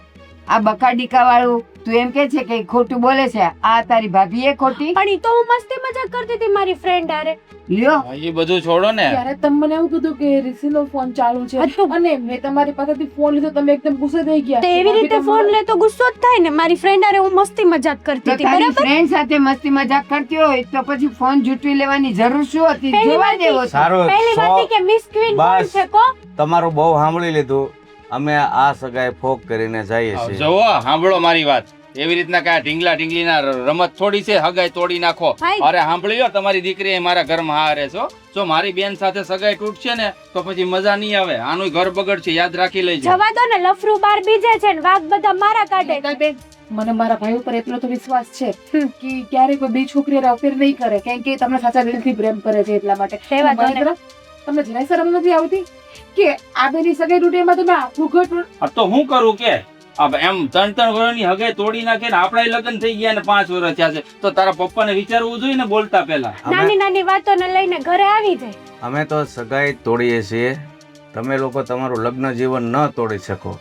આ બકા ડીકા વાળું તું એમ કે છે કે ઈ ખોટું બોલે છે. આ તારી ભાભી એ ખોટી પણ ઈ તો હું મસ્તી મજાક કરતી હતી મારી ફ્રેન્ડ હારે. લ્યો. એ બધું છોડો ને. ત્યારે તમે મને એવું કીધું કે રિસીનો ફોન ચાલુ છે હતું. અને મેં તમારી પાસેથી ફોન લીધો, તમે એકદમ ગુસ્સે થઈ ગયા. તો એવી રીતે ફોન લે તો ગુસ્સો જ થાય ને. મારી ફ્રેન્ડ હારે હું મસ્તી મજાક કરતી તો હતી, તારી બરાબર? ફ્રેન્ડ સાથે મસ્તી મજાક કરતી હોય તો પછી ફોન જૂટવી લેવાની જરૂર શું હતી? પહેલી જોવા વાત દેવો છે. સારું પહેલી વાત ઈ કે મિસ ક્વીન કોણ બસ. છે કો? તમારું બહુ સાંભળી લીધું. અમે આ સગાઈ ફોક કરીને જઈએ છીએ. જવો સાંભળો મારી વાત. એવી રીતના કાંઈ ઢીંગલા ઢીંગલીના રમત થોડી છે, હગાઈ તોડી નાખો. ભાઈ. અરે સાંભળી લો, તમારી દીકરી અહીં મારા ઘરમાં હારે છો. જો મારી બેન સાથે સગાઈ તૂટશે ને તો પછી મજા નહીં આવે. આનું ઘર બગડશે, યાદ રાખી લેજો. જવા દો ને, લફરું બાર બીજે છે ને વાઘ બધા મારા કાઢે. બેન, મને મારા ભાઈ ઉપર એટલો તો વિશ્વાસ છે કે ક્યારેય કોઈ બે છોકરી અફેર નહીં કરે, કેમ કે તમને સાચા દિલથી પ્રેમ કરે છે એટલા માટે. રહેવા દો ને. મારી તરફ તમને જરાય શરમ નથી આવતી કે આ બેની સગાઈ તૂટે એમાં તમે આખું ઘર આ તો હું કરું કે એમ 3 વર્ષની હગાઈ તોડી નાખે ને આપણા લગ્ન થઈ ગયા ને 5 વર્ષ થયા છે, તો તારા પપ્પાને વિચારવું જોઈએ ને બોલતા પહેલા. નાની નાની વાતોને લઈને ઘરે આવી જાય. અમે તો સગાઈ તોડીએ છીએ. તમે લોકો તમારું લગ્ન જીવન ન તોડી શકો.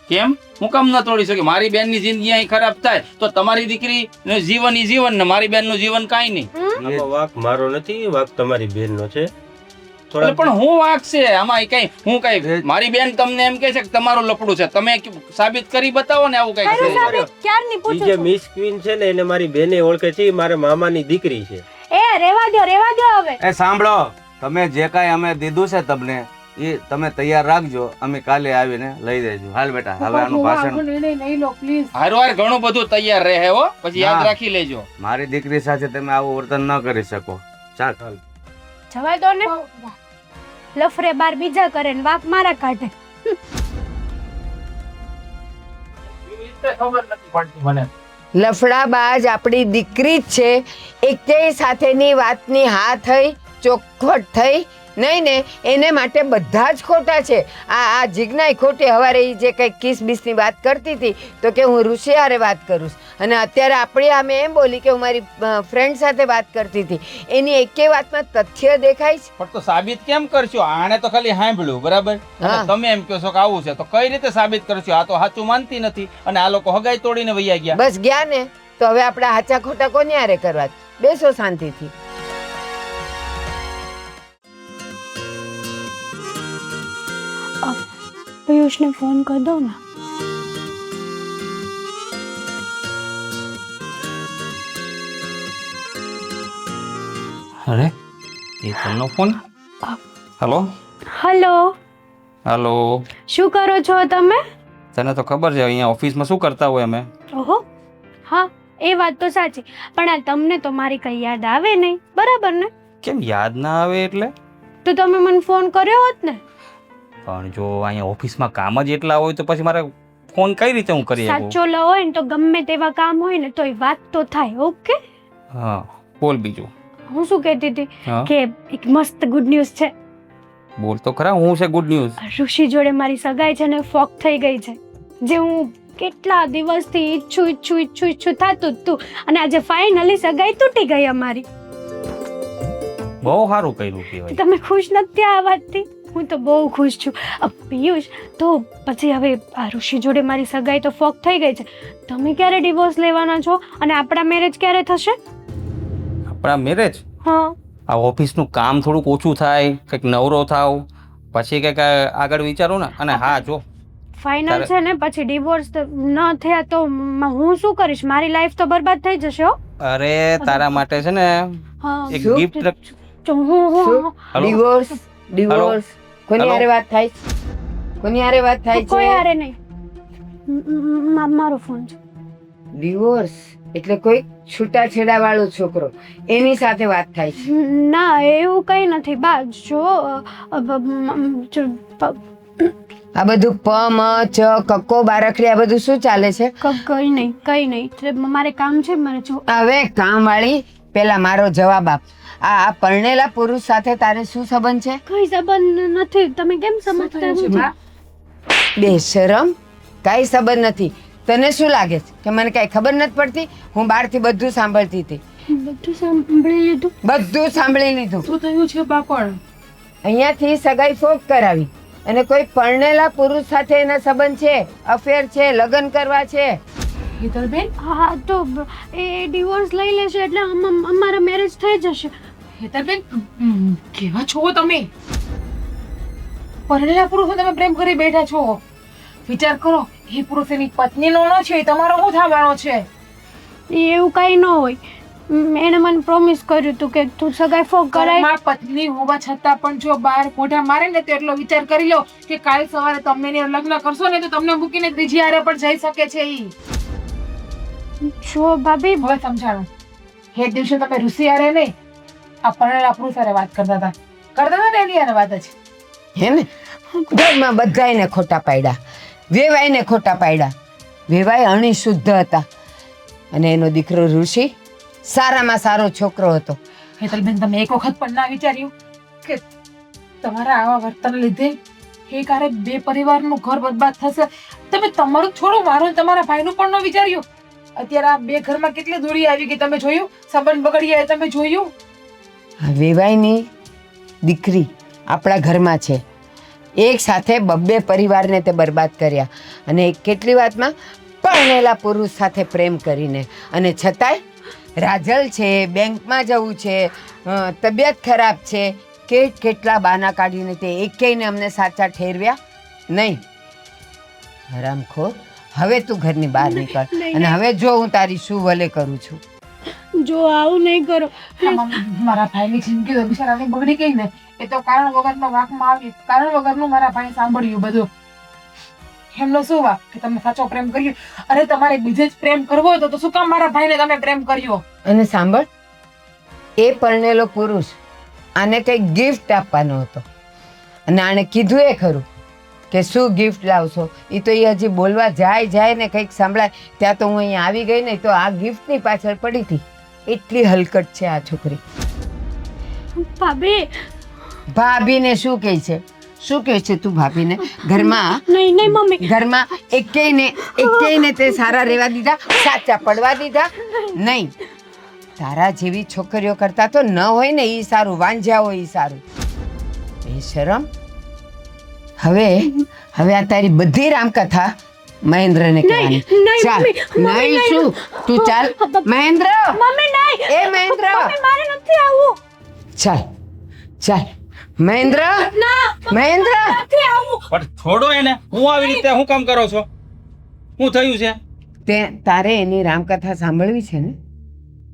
કેમ? હું કામ ન તોડી શકે? મારી બેનની જિંદગી અહીં ખરાબ થાય તો તમારી દીકરી જીવન ઈ જીવન ને મારી બેનનું જીવન કાંઈ નહીં. આમાં વાંક મારો નથી, વાંક તમારી બેનનો છે. એટલે પણ હું વાંક છે આમાં? કઈ હું કઈ મારી બેન તમને એમ કે છે કે તમારું લફડું છે, તમે સાબિત કરી બતાવો ને આવું કઈ તારું છે. સાબિત ક્યારની ઈ પૂછું જે છું. મિસ ક્વીન છે ને એને મારી બેને ઓળખે છે, ઈ મારા મામાની દીકરી છે. એ રેવા દો હવે. એ સાંભળો, તમે જે કાંઈ અમે દીધું છે તમને એ તમે તૈયાર રાખજો. અમે કાલે આવીને લઈ જઈશું. હાલ બેટા, હવે આનું ભાષણ. નિર્ણય નહીં લો પ્લીઝ. હારવાર ઘણું બધું તૈયાર રહે હો, પછી યાદ ના. રાખી લેજો. મારી દીકરી સાથે તમે આવું વર્તન ન કરી શકો. ચાલ. જવા દો ને. લફરે બાર બીજા કરે ને વાઘ મારા કાઢે. ખબર નથી પડતી મને. લફડાબાજ આપણી દીકરી જ છે. એકેય સાથેની વાતની હા થઈ, ચોખવટ થઈ નહીં ને, એને માટે બધા જ ખોટા છે. આ જીજ્ઞાય ખોટી. હવારે ઈ જે કંઈક કિસ બીસની વાત કરતી હતી તો કે હું ઋષિ હારે વાત કરું છું, અને અત્યારે આપણી આમે એમ બોલી કે હું મારી ફ્રેન્ડ સાથે વાત કરતી હતી. એની એકેય વાતમાં તથ્ય દેખાય છે. પણ તો સાબિત કેમ કરશો? આને તો ખાલી સાંભળ્યું, બરાબર? અને હા. તમે એમ કહો છો કે આવું છે, તો કઈ રીતે સાબિત કરશો? આ તો સાચું માનતી નથી અને આ લોકો હગાઈ તોડીને વૈયા ગયા. બસ ગયા ને, તો હવે આપણે હાચા ખોટા કોની હારે કરવા? બેસો શાંતિથી. પિયુષને ફોન કરી દો ને. અરે એ તમનો ફોન. હેલો. હલો. હાલો, શું કરો છો તમે? તને તો ખબર છે અહીંયા ઓફિસમાં શું કરતા હોય અમે. ઓહો, હા એ વાત તો સાચી, પણ આ તમને તો મારી કઈ યાદ આવે નહીં, બરાબર ને? કેમ યાદ ના આવે એટલે? તો તમે મને ફોન કર્યો હોત ને. પણ જો અહીંયા ઓફિસમાં કામ જ એટલા હોય તો પછી મારે ફોન કઈ રીતે હું કરી શકું? સાચો લો હોય ને તો ગમે તેવા કામ હોય ને તોય વાત તો થાય. ઓકે, હા, બોલ બીજું. હું શું કહેતી હતી હા, કે એક મસ્ત ગુડ ન્યૂઝ છે. બોલ તો ખરા, હું છે ગુડ ન્યૂઝ? ઋષિ જોડે મારી સગાઈ છે ને ફોક થઈ ગઈ છે, જે હું કેટલા દિવસથી ઈચ્છું થતું જ તું, અને આજે ફાઇનલી સગાઈ તૂટી ગઈ અમારી. બહુ સારું કર્યું કહેવાય. તમે ખુશ નથી આ વાતથી? હું તો બહુ ખુશ છું. પિયુષ, તો પછી હવે આ ઋષિ જોડે મારી સગાઈ તો ફોક થઈ ગઈ છે, તમે ક્યારે ડિવોર્સ લેવાના છો અને આપણા મેરેજ ક્યારે થશે? આપણા મેરેજ? હા, આ ઓફિસનું કામ થોડુંક ઓછું થાય, કંઈક નવરો થાવ, પછી કંઈક આગળ વિચારો ને. અને હા જો ફાઇનલ છે ને, પછી ડિવોર્સ ન થયા તો હું શું કરીશ? મારી લાઈફ તો બરબાદ થઈ જશે. હો, અરે તારા માટે છે ને હા, એક શું? ગિફ્ટ. તો હું ડિવોર્સ ડિવોર્સ કોની હલો? હારે વાત થાય છે? કોની હારે વાત થાય કોઈ છે? હારે નહીં. મારો ફોન છે. ડિવોર્સ એટલે કોઈ છૂટાછેડા વાળો છોકરો, એની સાથે વાત થાય છે. ના, એવું કઈ નથી બા. જો આ બધું પ મ ચ કક્કો બારકડી આ બધું શું ચાલે છે? કઈ નહીં. મારે કામ છે, મારે જો. હવે કામ વાળી, પેલા મારો જવાબ આપ. આ પરણેલા પુરુષ સાથે તારે શું સંબંધ છે? કઈ સંબંધ નથી. તમે કેમ સમજતા નથી? બેશરમ, કઈ સંબંધ નથી. તને શું લાગે છે કે મને કઈ ખબર નથી પડતી? હું બહારથી બધું સાંભળતી હતી. બધું સાંભળી લીધું. બધું સાંભળી લીધું. શું થયું છે બાપણ? અહીંયાથી સગાઈ ફોક કરાવી અને કોઈ પરણેલા પુરુષ સાથે એના સંબંધ છે, અફેર છે, લગ્ન કરવા છે. હેતલબેન, હા, તો એ ડિવોર્સ લઈ લેશે એટલે અમારા મેરેજ થઈ જશે. હેતલબેન, કેવા છો તમે? પરણેલા પુરુષો તમે પ્રેમ કરી બેઠા છો. વિચાર કરો, એ પુરુષ એની પત્નીનો ન છે, એ તમારો શું થવાનો છે? એવું કઈ ન હોય. એણે મને પ્રોમિસ કર્યું હતું કે તું સગાઈ ફોક કરાય. ઘરમાં પત્ની હોવા છતાં પણ જો બહાર મોઢા મારે ને તો એટલો વિચાર કરી લો કે કાલ સવારે તમે એને લગ્ન કરશો ને તો તમને મૂકીને બીજી હારે પણ જઈ શકે છે. ઈ જો ભાભી, હવે સમજાણું. એ દિવસે તમે ઋષિ હારે નહીં, આ પરણેલા પુરુષ હારે વાત કરતા હતા ને એની હારે વાત જ. હે ને? ઘરમાં બધાયને ખોટા પાડ્યા, વેવાઈને ખોટા પાડ્યા. વેવાય અણી શુદ્ધ હતા અને એનો દીકરો ઋષિ સારામાં સારો છોકરો હતો. હેતલબેન, તમે એક વખત પણ ના વિચાર્યું કે તમારા આવા વર્તન લીધે એક હારે બે પરિવારનું ઘર બરબાદ થશે? તમે તમારું છોડો, મારું તમારા ભાઈનું પણ ન વિચાર્યું? અત્યારે આ બે ઘરમાં કેટલી દૂરી આવી ગઈ, તમે જોયું? સંબંધ બગડી ગયા, તમે જોયું? આ વેવાઈની દીકરી આપણા ઘરમાં છે. એક સાથે બબ્બે પરિવારને તે બરબાદ કર્યા, અને કેટલી વાતમાં પરણેલા પુરુષ સાથે પ્રેમ કરીને. અને છતાંય રાજલ છે, બેંકમાં જવું છે, તબિયત ખરાબ છે, કેટલા બાના કાઢીને તે એકેયને અમને સાચા ઠેરવ્યા નહીં. હરામખોર, હવે તું ઘરની બહાર નીકળ. અને હવે જો હું તારી શું ભલે કરું છું. જો આવું નહીં કરો. મારા ભાઈની જિંદગી તો બિચારાની બગડી ગઈ ને, એ તો કારણ વગરનો વાંકમાં આવી, કારણ વગરનું મારા ભાઈ સાંભળ્યું બધું. એમનો શું વાંક કે તમે સાચો પ્રેમ કર્યો? અરે તમારે બીજે જ પ્રેમ કરવો હતો તો શું કામ મારા ભાઈને તમે પ્રેમ કર્યો? અને સાંભળ, એ પરણેલો પુરુષ આને કંઈક ગિફ્ટ આપવાનો હતો, અને આણે કીધું એ ખરું કે શું ગિફ્ટ લાવશો. એ તો એ હજી બોલવા જાય ને કંઈક સાંભળાય ત્યાં તો હું અહીંયા આવી ગઈ ને, તો આ ગિફ્ટની પાછળ પડી હતી. એટલી હલકટ છે આ છોકરી. ભાભી, ભાભીને શું કહે છે? શું કહે છે તું ભાભીને? ઘરમાં નહીં મમ્મી, ઘરમાં એકેયને તે સારા રહેવા દીધા, સાચા પડવા દીધા નહીં. તારા જેવી છોકરીઓ કરતા તો ન હોય ને એ સારું, વાંઝ્યા હોય એ સારું. એ શરમ. હવે આ તારી બધી રામકથા મહેન્દ્રને કહેવાની. ચાલ, નહીં શું તું ચાલ મહેન્દ્ર. મમ્મી નહીં. એ મહેન્દ્ર, મારે નથી આવું. ચાલ મહેન્દ્ર. મહેન્દ્ર, નથી આવું. પણ છોડો એને. હું આવી રીતે હું કામ કરો છો? શું થયું છે? તારે એની રામકથા સાંભળવી છે ને?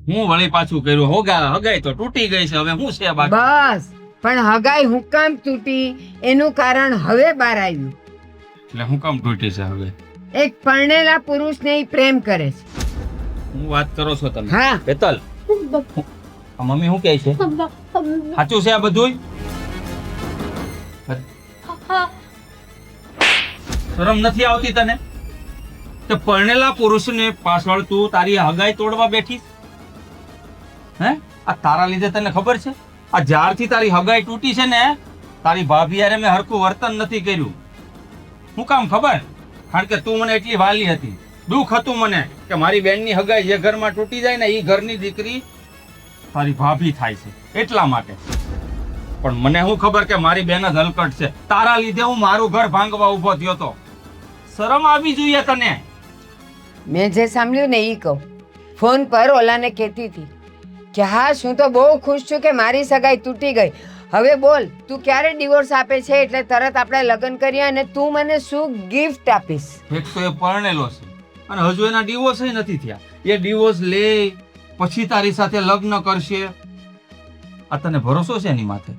હું વળી પાછું કર્યું? હગાઈ તો તૂટી ગઈ છે, હવે હું છે બાકી? બસ પણ હગાઈ હું કામ તૂટી એનું કારણ હવે બહાર આવ્યું. એટલે હું કામ તૂટી છે હવે? એક પરણેલા પુરુષને ઈ પ્રેમ કરે છે. હું વાત કરો છો તમે? હા. હેતલ, આ મમ્મી શું કહે છે? સાચું છે આ બધું? શરમ નથી આવતી તને કે પરણેલા પુરુષને પાછળ તું તારી હગાઈ તોડવા બેઠી? હે, આ તારા લીધે તને ખબર છે? આ જ્યારથી તારી હગાઈ તૂટી છે ને, તારી ભાભી હારે મેં હરખું વર્તન નથી કર્યું. હું કામ ખબર? કારણ કે તું મને એટલી વાલી હતી, દુઃખ હતું મને કે મારી બેનની હગાઈ જે ઘરમાં તૂટી જાય ને, એ ઘરની દીકરી તારી ભાભી થાય છે, એટલા માટે. પણ મને શું ખબર કે મારી બેન જ હલકટ છે. તારા લીધે હું મારું ઘર ભાંગવા ઊભો થયો તો. શરમ આવી જોઈએ તને. મેં જે સાંભળ્યું ને ઈ કહું. ફોન પર ઓલાને કહેતી હતી કે હા હું તો બહુ ખુશ છું કે મારી સગાઈ તૂટી ગઈ. હવે બોલ તું ક્યારે ડિવોર્સ આપે છે એટલે તરત આપણે લગ્ન કરીએ અને તું મને શું ગિફ્ટ આપીશ? એક તો એ પરણેલો છે અને હજુ એના ડિવોર્સ નથી થયા. એ ડિવોર્સ લે પછી તારી સાથે લગ્ન કરશે. આ તને ભરોસો છે એની માથે?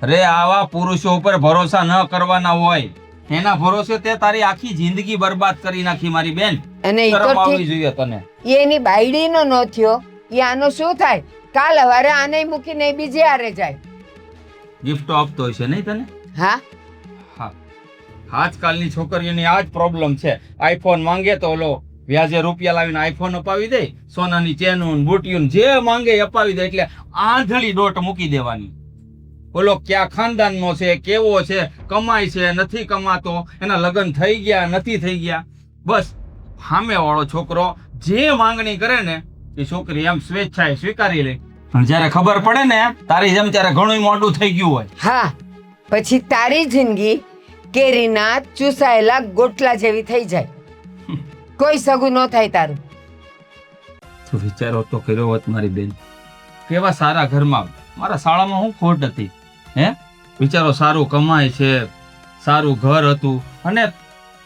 અરે આવા પુરુષો ઉપર ભરોસા ન કરવાના હોય. એના ભરોસે તે તારી આખી જિંદગી બરબાદ કરી નાખી મારી બેન. અને ઈ તો શરમ આવવી ઠીક, જોઈએ તને. ઈ એની બાયડીનો ન થયો, ઈ આનો શું થાય? કાલ હવારે આને મૂકીને બીજે હારે જાય. ગિફ્ટો આપતો હોય છે નહીં તને? હા, હા, આજકાલની છોકરીઓની આ જ પ્રોબ્લેમ છે. આઈફોન માંગે તો ઓલો વ્યાજે રૂપિયા લાવીને આઈફોન અપાવી દે, સોનાની ચેનું બુટિયું જે માંગે એ અપાવી દે, એટલે આંધળી દોટ મૂકી દેવાની. ઓલો ક્યાં ખાનદાનનો છે, કેવો છે, કમાય છે, નથી કમાતો, એના લગ્ન થઈ ગયા નથી થઈ ગયા, બસ સામે વાળો છોકરો જે માંગણી કરે ને એ છોકરી એમ સ્વેચ્છાએ સ્વીકારી લે. પણ જ્યારે ખબર પડે ને તારી જેમ, ત્યારે ઘણું મોટું થઈ ગયું હોય. હા, પછી તારી જિંદગી કેરીના ચૂસાયેલા ગોટલા જેવી થઈ જાય. કોઈ સગું ન થાય તારું. તું વિચારો તો કર્યો હોત મારી બેન, કેવા સારા ઘરમાં, મારા શાળામાં હું ખોટ હતી? હે, વિચારો સારું કમાય છે, સારું ઘર હતું, અને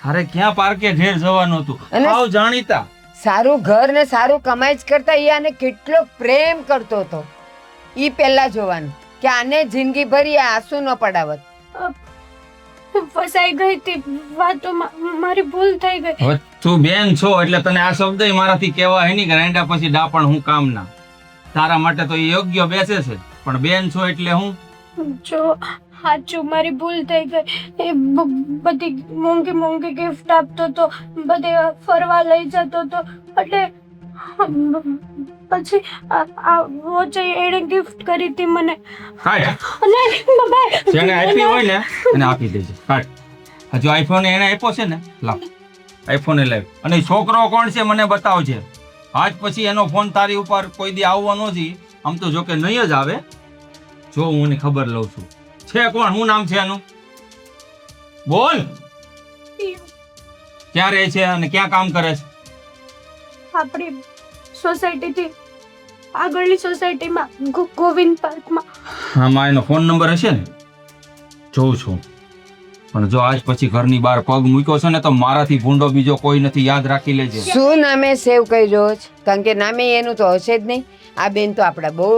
તારે ક્યાં પાર્કે ઘેર જવાનું હતું, અને આવ જાણીતા. સારું ઘર ને સારું કમાઈ જ કરતા ઈ આને કેટલો પ્રેમ કરતો હતો. ઈ પહેલા જોવાનું કે આને જિંદગી ભરી આ આંસુ ન પડાવત. ફસાઈ ગઈ હતી વાતોમાં, મારી ભૂલ થઈ ગઈ. હવે તું બેન છો એટલે તને આ શબ્દ મારાથી કહેવાય નહીં કે રાંડા પછી ડાપણ હું કામના. તારા માટે તો એ યોગ્ય બેસે છે, પણ બેન છો એટલે હું. જો સાચું મારી ભૂલ થઈ ગઈ. એ બધી મોંઘી મોંઘી ગિફ્ટ આપતો તો, બધે ફરવા લઈ જતો તો, એટલે પછી આ વોચ એણે ગિફ્ટ કરી હતી મને. કાઢ, નહીં બાબા, જેને આપી હોય ને એને આપી દેજે. કાઢ. હજુ આઈફોન એને આપ્યો છે ને, લાવ આઈફોન એ લાવ. અને ઈ છોકરો કોણ છે મને બતાવજે. આજ પછી એનો ફોન તારી ઉપર કોઈ દી આવવાનો નથી. આમ તો જો કે નહીં જ આવે, જો હું એને ખબર લઉં છું. છે કોણ? શું નામ છે એનું? બોલ. ક્યાં રહે છે અને ક્યાં કામ કરે છે? આપણી સોસાયટીથી આગળની સોસાયટીમાં ગોવિંદ પાર્કમાં. આમાં એનો ફોન નંબર હશે ને? જોઉં છું. પણ જો આજ પછી ઘરની બહાર પગ મૂક્યો છે ને તો મારાથી ભૂંડો બીજો કોઈ નથી, યાદ રાખી લેજે. શું નામે સેવ કર્યો છે? કારણ કે નામે એનું તો હશે જ નહીં. આ બેન તો આપણા બહુ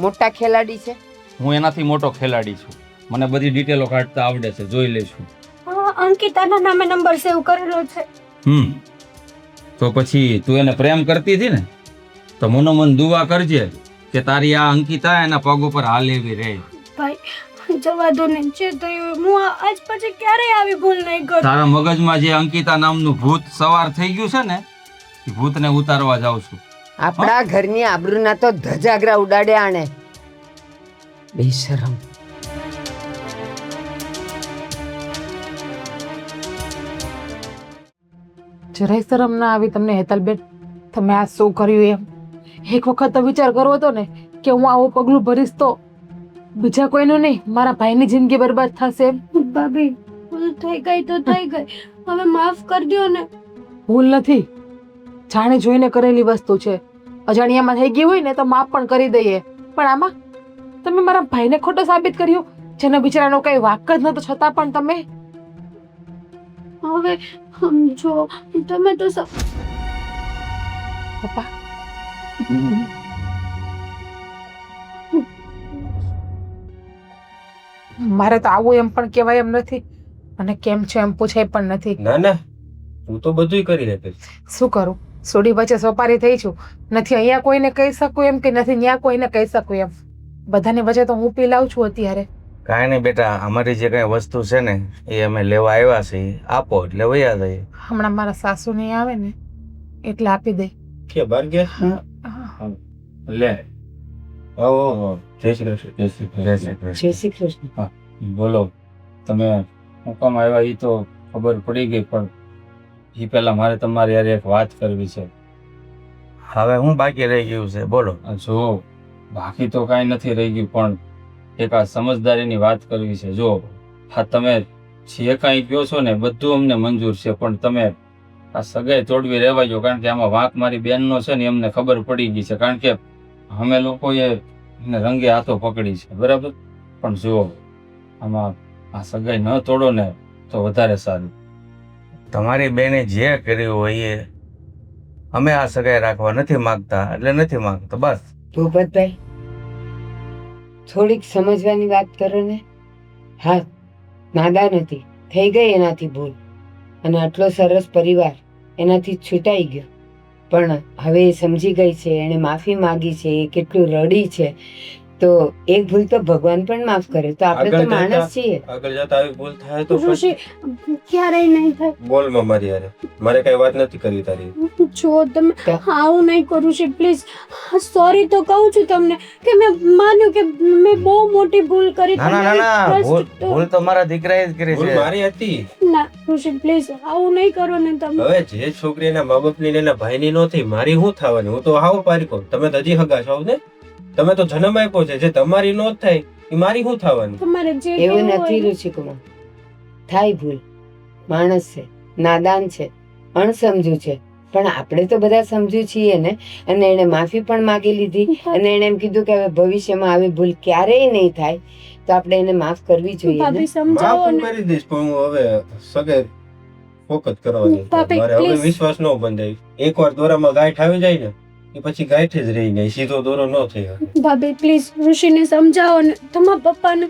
મોટા ખેલાડી છે. હું એનાથી મોટો ખેલાડી છું, મને બધી ડિટેલો કાઢતા આવડે છે, જોઈ લઈશું. અંકિતાના નામે નંબર સેવ કરેલો છે. તો પછી તું એને પ્રેમ કરતી હતી ને, તો મનોમન દુઆ કરજે કે તારી આ અંકિતા એના પગ ઉપર હાલેવી રહે. ભાઈ જવા દો ને, જે થયું હું આજ પછી ક્યારેય આવી ભૂલ નહીં કરું. તારા મગજમાં જે અંકિતા નામનું ભૂત સવાર થઈ ગયું છે ને, એ ભૂતને ઉતારવા જાઉં છું. આપણા ઘરની આબરૂના તો ધજાગરા ઉડાડ્યા આણે. બેશરમ. જરાય શરમ ના આવી તમને હેતલબેન? તમે આ શું કર્યું એમ? એક વખત તો વિચાર કરવો હતો ને કે હું આવું પગલું ભરીશ તો બીજા કોઈનું નહીં, મારા ભાઈની જિંદગી બરબાદ થશે એમ. ભાભી ભૂલ થઈ ગઈ તો થઈ ગઈ, હવે માફ કરી દો ને. ભૂલ નથી, જાણી જોઈને કરેલી વસ્તુ છે. અજાણ્યામાં થઈ ગઈ હોય ને તો માફ પણ કરી દઈએ, પણ આમાં તમે મારા ભાઈને ખોટો સાબિત કર્યો, જેનો બિચારાનો કઈ વાક જ નતો, છતાં પણ તમે. હવે સમજો તમે તો પપ્પા મારે તો આવું એમ પણ કહેવાય એમ નથી અને કેમ છે એમ પૂછાય પણ નથી. ના ના, તું તો બધુંય કરી શકે. શું કરું? સોડી વચ્ચે સોપારી થઈ છું. નથી અહીંયા કોઈને કહી શકું એમ કે નથી ત્યાં કોઈને કહી શકું એમ. બધાની વચ્ચે તો હું પીલાવ છું અત્યારે. કાંઈ નહીં બેટા, અમારી જે કાંઈ વસ્તુ છે ને એ અમે લેવા આવ્યા છીએ, આપો એટલે વયા જઈએ. હમણાં મારા સાસુ નહીં આવે ને એટલે આપી દે. કે બાર ગયા? લે આવો, જય શ્રી કૃષ્ણ. જય શ્રી કૃષ્ણ. જય શ્રી કૃષ્ણ. બોલો, તમે હું કામ આવ્યા એ તો ખબર પડી ગઈ, પણ એ પહેલા મારે તમારી યાર એક વાત કરવી છે. હવે હું બાકી રહી ગયું છે, બોલો. આ જો બાકી તો કાંઈ નથી રહી ગયું, પણ એક આ સમજદારીની વાત કરવી છે. જો હા, તમે જે કાંઈ કહો છો ને બધું અમને મંજૂર છે, પણ તમે આ સગાઈ તોડવી રહેવા જો, કારણ કે આમાં વાંક મારી બેનનો છે ને એમને ખબર પડી ગઈ છે, કારણ કે અમે લોકોએ એને રંગે હાથો પકડી છે, બરાબર. પણ જુઓ, આમાં આ સગાઈ ન તોડો ને તો વધારે સારું. તમારી બેને જે કર્યું હોય એ અમે આ સગાઈ રાખવા નથી માંગતા એટલે નથી માંગતા, બસ. ભૂપતભાઈ, થોડીક સમજવાની વાત કરો ને. હા, નાદાન હતી, થઈ ગઈ એનાથી ભૂલ, અને આટલો સરસ પરિવાર એનાથી છૂટાઈ ગયો, પણ હવે એ સમજી ગઈ છે, એણે માફી માંગી છે, એ કેટલું રડી છે, તો એક ભૂલ તો ભગવાન પણ માફ કરે. તો આપણે તો માણસ છીએ. આગળ જતા આવી ભૂલ થાય તો ઋષિ ક્યારેય નહીં થાય. બોલ માં મારી યાર, મારે કઈ વાત નથી કરવી તારી. જો તમે આવું નહીં કરું છે પ્લીઝ. સોરી તો કહું છું તમને કે મેં માન્યું કે મેં બહુ મોટી ભૂલ કરી. ના ના ના ના, ભૂલ તો મારા દીકરાએ જ કરી ભૂલ છે. મારી હતી. ના ઋષિ પ્લીઝ આવું નહીં કરો ને તમે. હવે જે છોકરી એના મા બાપ ની એના ભાઈ ની નો થઈ, મારી શું થવાની? હું તો હાવ પારીકો. તમે તો હજી હગા છો ને, તમે તો જન્મ આપ્યો છે, જે તમારી નો થાય એ મારી શું થવાની? તમારે જે એવું કહેવું નથી હોય. ઋષિકુમાર, થાય ભૂલ, માણસ છે, નાદાન છે, અણસમજુ છે, પણ આપણે તો બધા સમજુ છીએ ને. અને એણે માફી પણ માંગી લીધી, અને એણે એમ કીધું કે હવે ભવિષ્યમાં આવી ભૂલ ક્યારેય નહીં થાય, તો આપણે એને માફ કરવી જોઈએ ને. ભાભી સમજાવો માફ ને. કરી દઈશ, પણ હું હવે સગે ફોકસ કરવાની. ભાભી, મારે હવે please. વિશ્વાસ ન બંધાય. એકવાર દોરામાં ગાંઠ આવી જાય ને એ પછી ગાંઠ જ રહી જાય, સીધો દોરો ન થઈ શકે. ભાભી પ્લીઝ ઋષિને સમજાવો ને, તમારા પપ્પાને.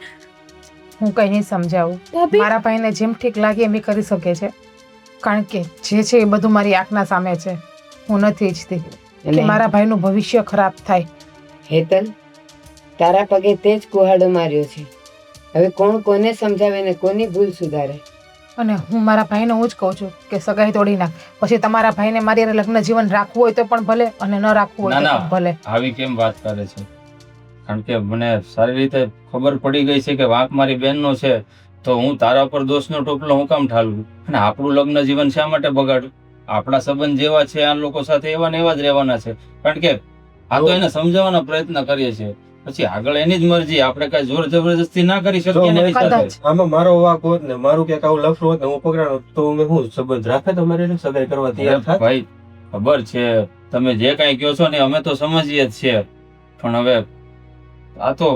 હું કઈ નહીં સમજાવું. ભાભી મારા ભાઈને જેમ ઠીક લાગે એમ ઈ કરી શકે છે, કારણ કે જે છે એ બધું મારી આંખના સામે છે. હું નથી ઈચ્છતી કે અને મારા ભાઈનું ભવિષ્ય ખરાબ થાય. હેતલ, તારા પગે તે જ કુહાડો માર્યો છે. હવે કોણ કોને સમજાવે ને કોની ભૂલ સુધારે? અને હું મારા ભાઈને હું જ કહું છું કે સગાઈ તોડી નાખ. પછી તમારા ભાઈને મારી હારે લગ્ન જીવન રાખવું હોય તો પણ ભલે, અને ન રાખવું હોય તો ના, પણ ભલે. આવી કેમ વાત કરે છે? કારણ કે મને સારી રીતે ખબર પડી ગઈ છે કે વાંક મારી બેનનો છે, તો હું તારા પર દોષનો ટોપલો હું કામ ઠાલવું? અને આપણું લગ્ન જીવન શા માટે બગાડું? આપણા સંબંધ જેવા છે આ લોકો સાથે એવા ને એવા જ રહેવાના છે, કારણ કે આ તો એને સમજાવવાનો પ્રયત્ન કરીએ છીએ. પછી આગળ એની જ મરજી, આપણે કઈ જોર જબરજસ્તી ના કરી શકીએ ને એની સાથે. આમાં મારો વાંક હોત ને, મારું ક્યાંક આવું લફરું હોત ને, હું પકડાણો તો મેં શું સંબંધ રાખે તમારે સગાઈ કરવા તૈયાર થાત? ભાઈ ખબર છે તમે જે કાંઈ કહો છો ને અમે તો સમજીએ જ છીએ, પણ હવે આ તો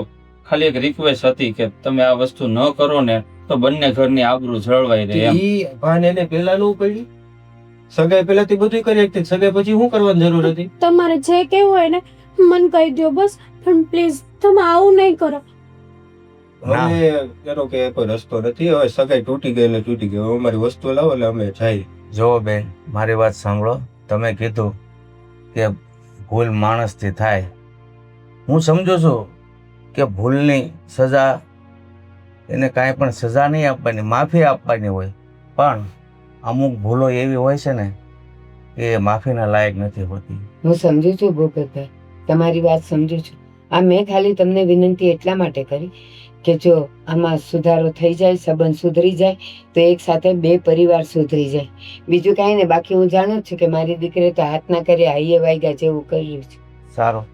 ખાલી એક રિક્વેસ્ટ હતી કે તમે આ વસ્તુ ન કરો ને તો બંને ઘરની આબરૂ જળવાઈ રહે એમ. ઈ ભાન એને પેલા નું પડી. સગાઈ પેલાથી બધું કરી શકતી, સગાઈ પછી શું કરવાની જરૂર હતી? તમારે જે કહેવું હોય ને મને કહી દો બસ, પણ પ્લીઝ તમે આવું નહીં કરો. ના. હવે એનો કે કોઈ રસ્તો નથી. હવે સગાઈ તૂટી ગઈ એટલે તૂટી ગઈ. હવે અમારી વસ્તુ લાવો એટલે અમે જાય. જો બેન, મારી વાત સાંભળો. તમે કીધું કે ભૂલ માણસથી થાય. હું સમજુ છું કે ભૂલની સજા, એને કાંઈ પણ સજા નહીં આપવાની, માફી આપવાની હોય, પણ અમુક ભૂલો એવી હોય છે ને એ માફીના લાયક નથી હોતી. હું સમજુ છું ભૂપતભાઈ, તમારી વાત સમજુ છું. આ મેં ખાલી તમને વિનંતી એટલા માટે કરી કે જો આમાં સુધારો થઈ જાય, સંબંધ સુધરી જાય, તો એક સાથે બે પરિવાર સુધરી જાય. બીજું કાંઈ નહીં. બાકી હું જાણું જ છું કે મારી દીકરી તો હાથ ના કરે હાઈએ વાગ્યા જેવું કર્યું છે. સારું,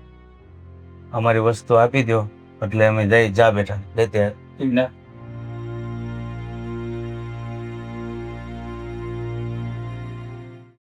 અમારી વસ્તુ આપી દો એટલે અમે જઈ જા બેઠા લેતે. ઠીક ને?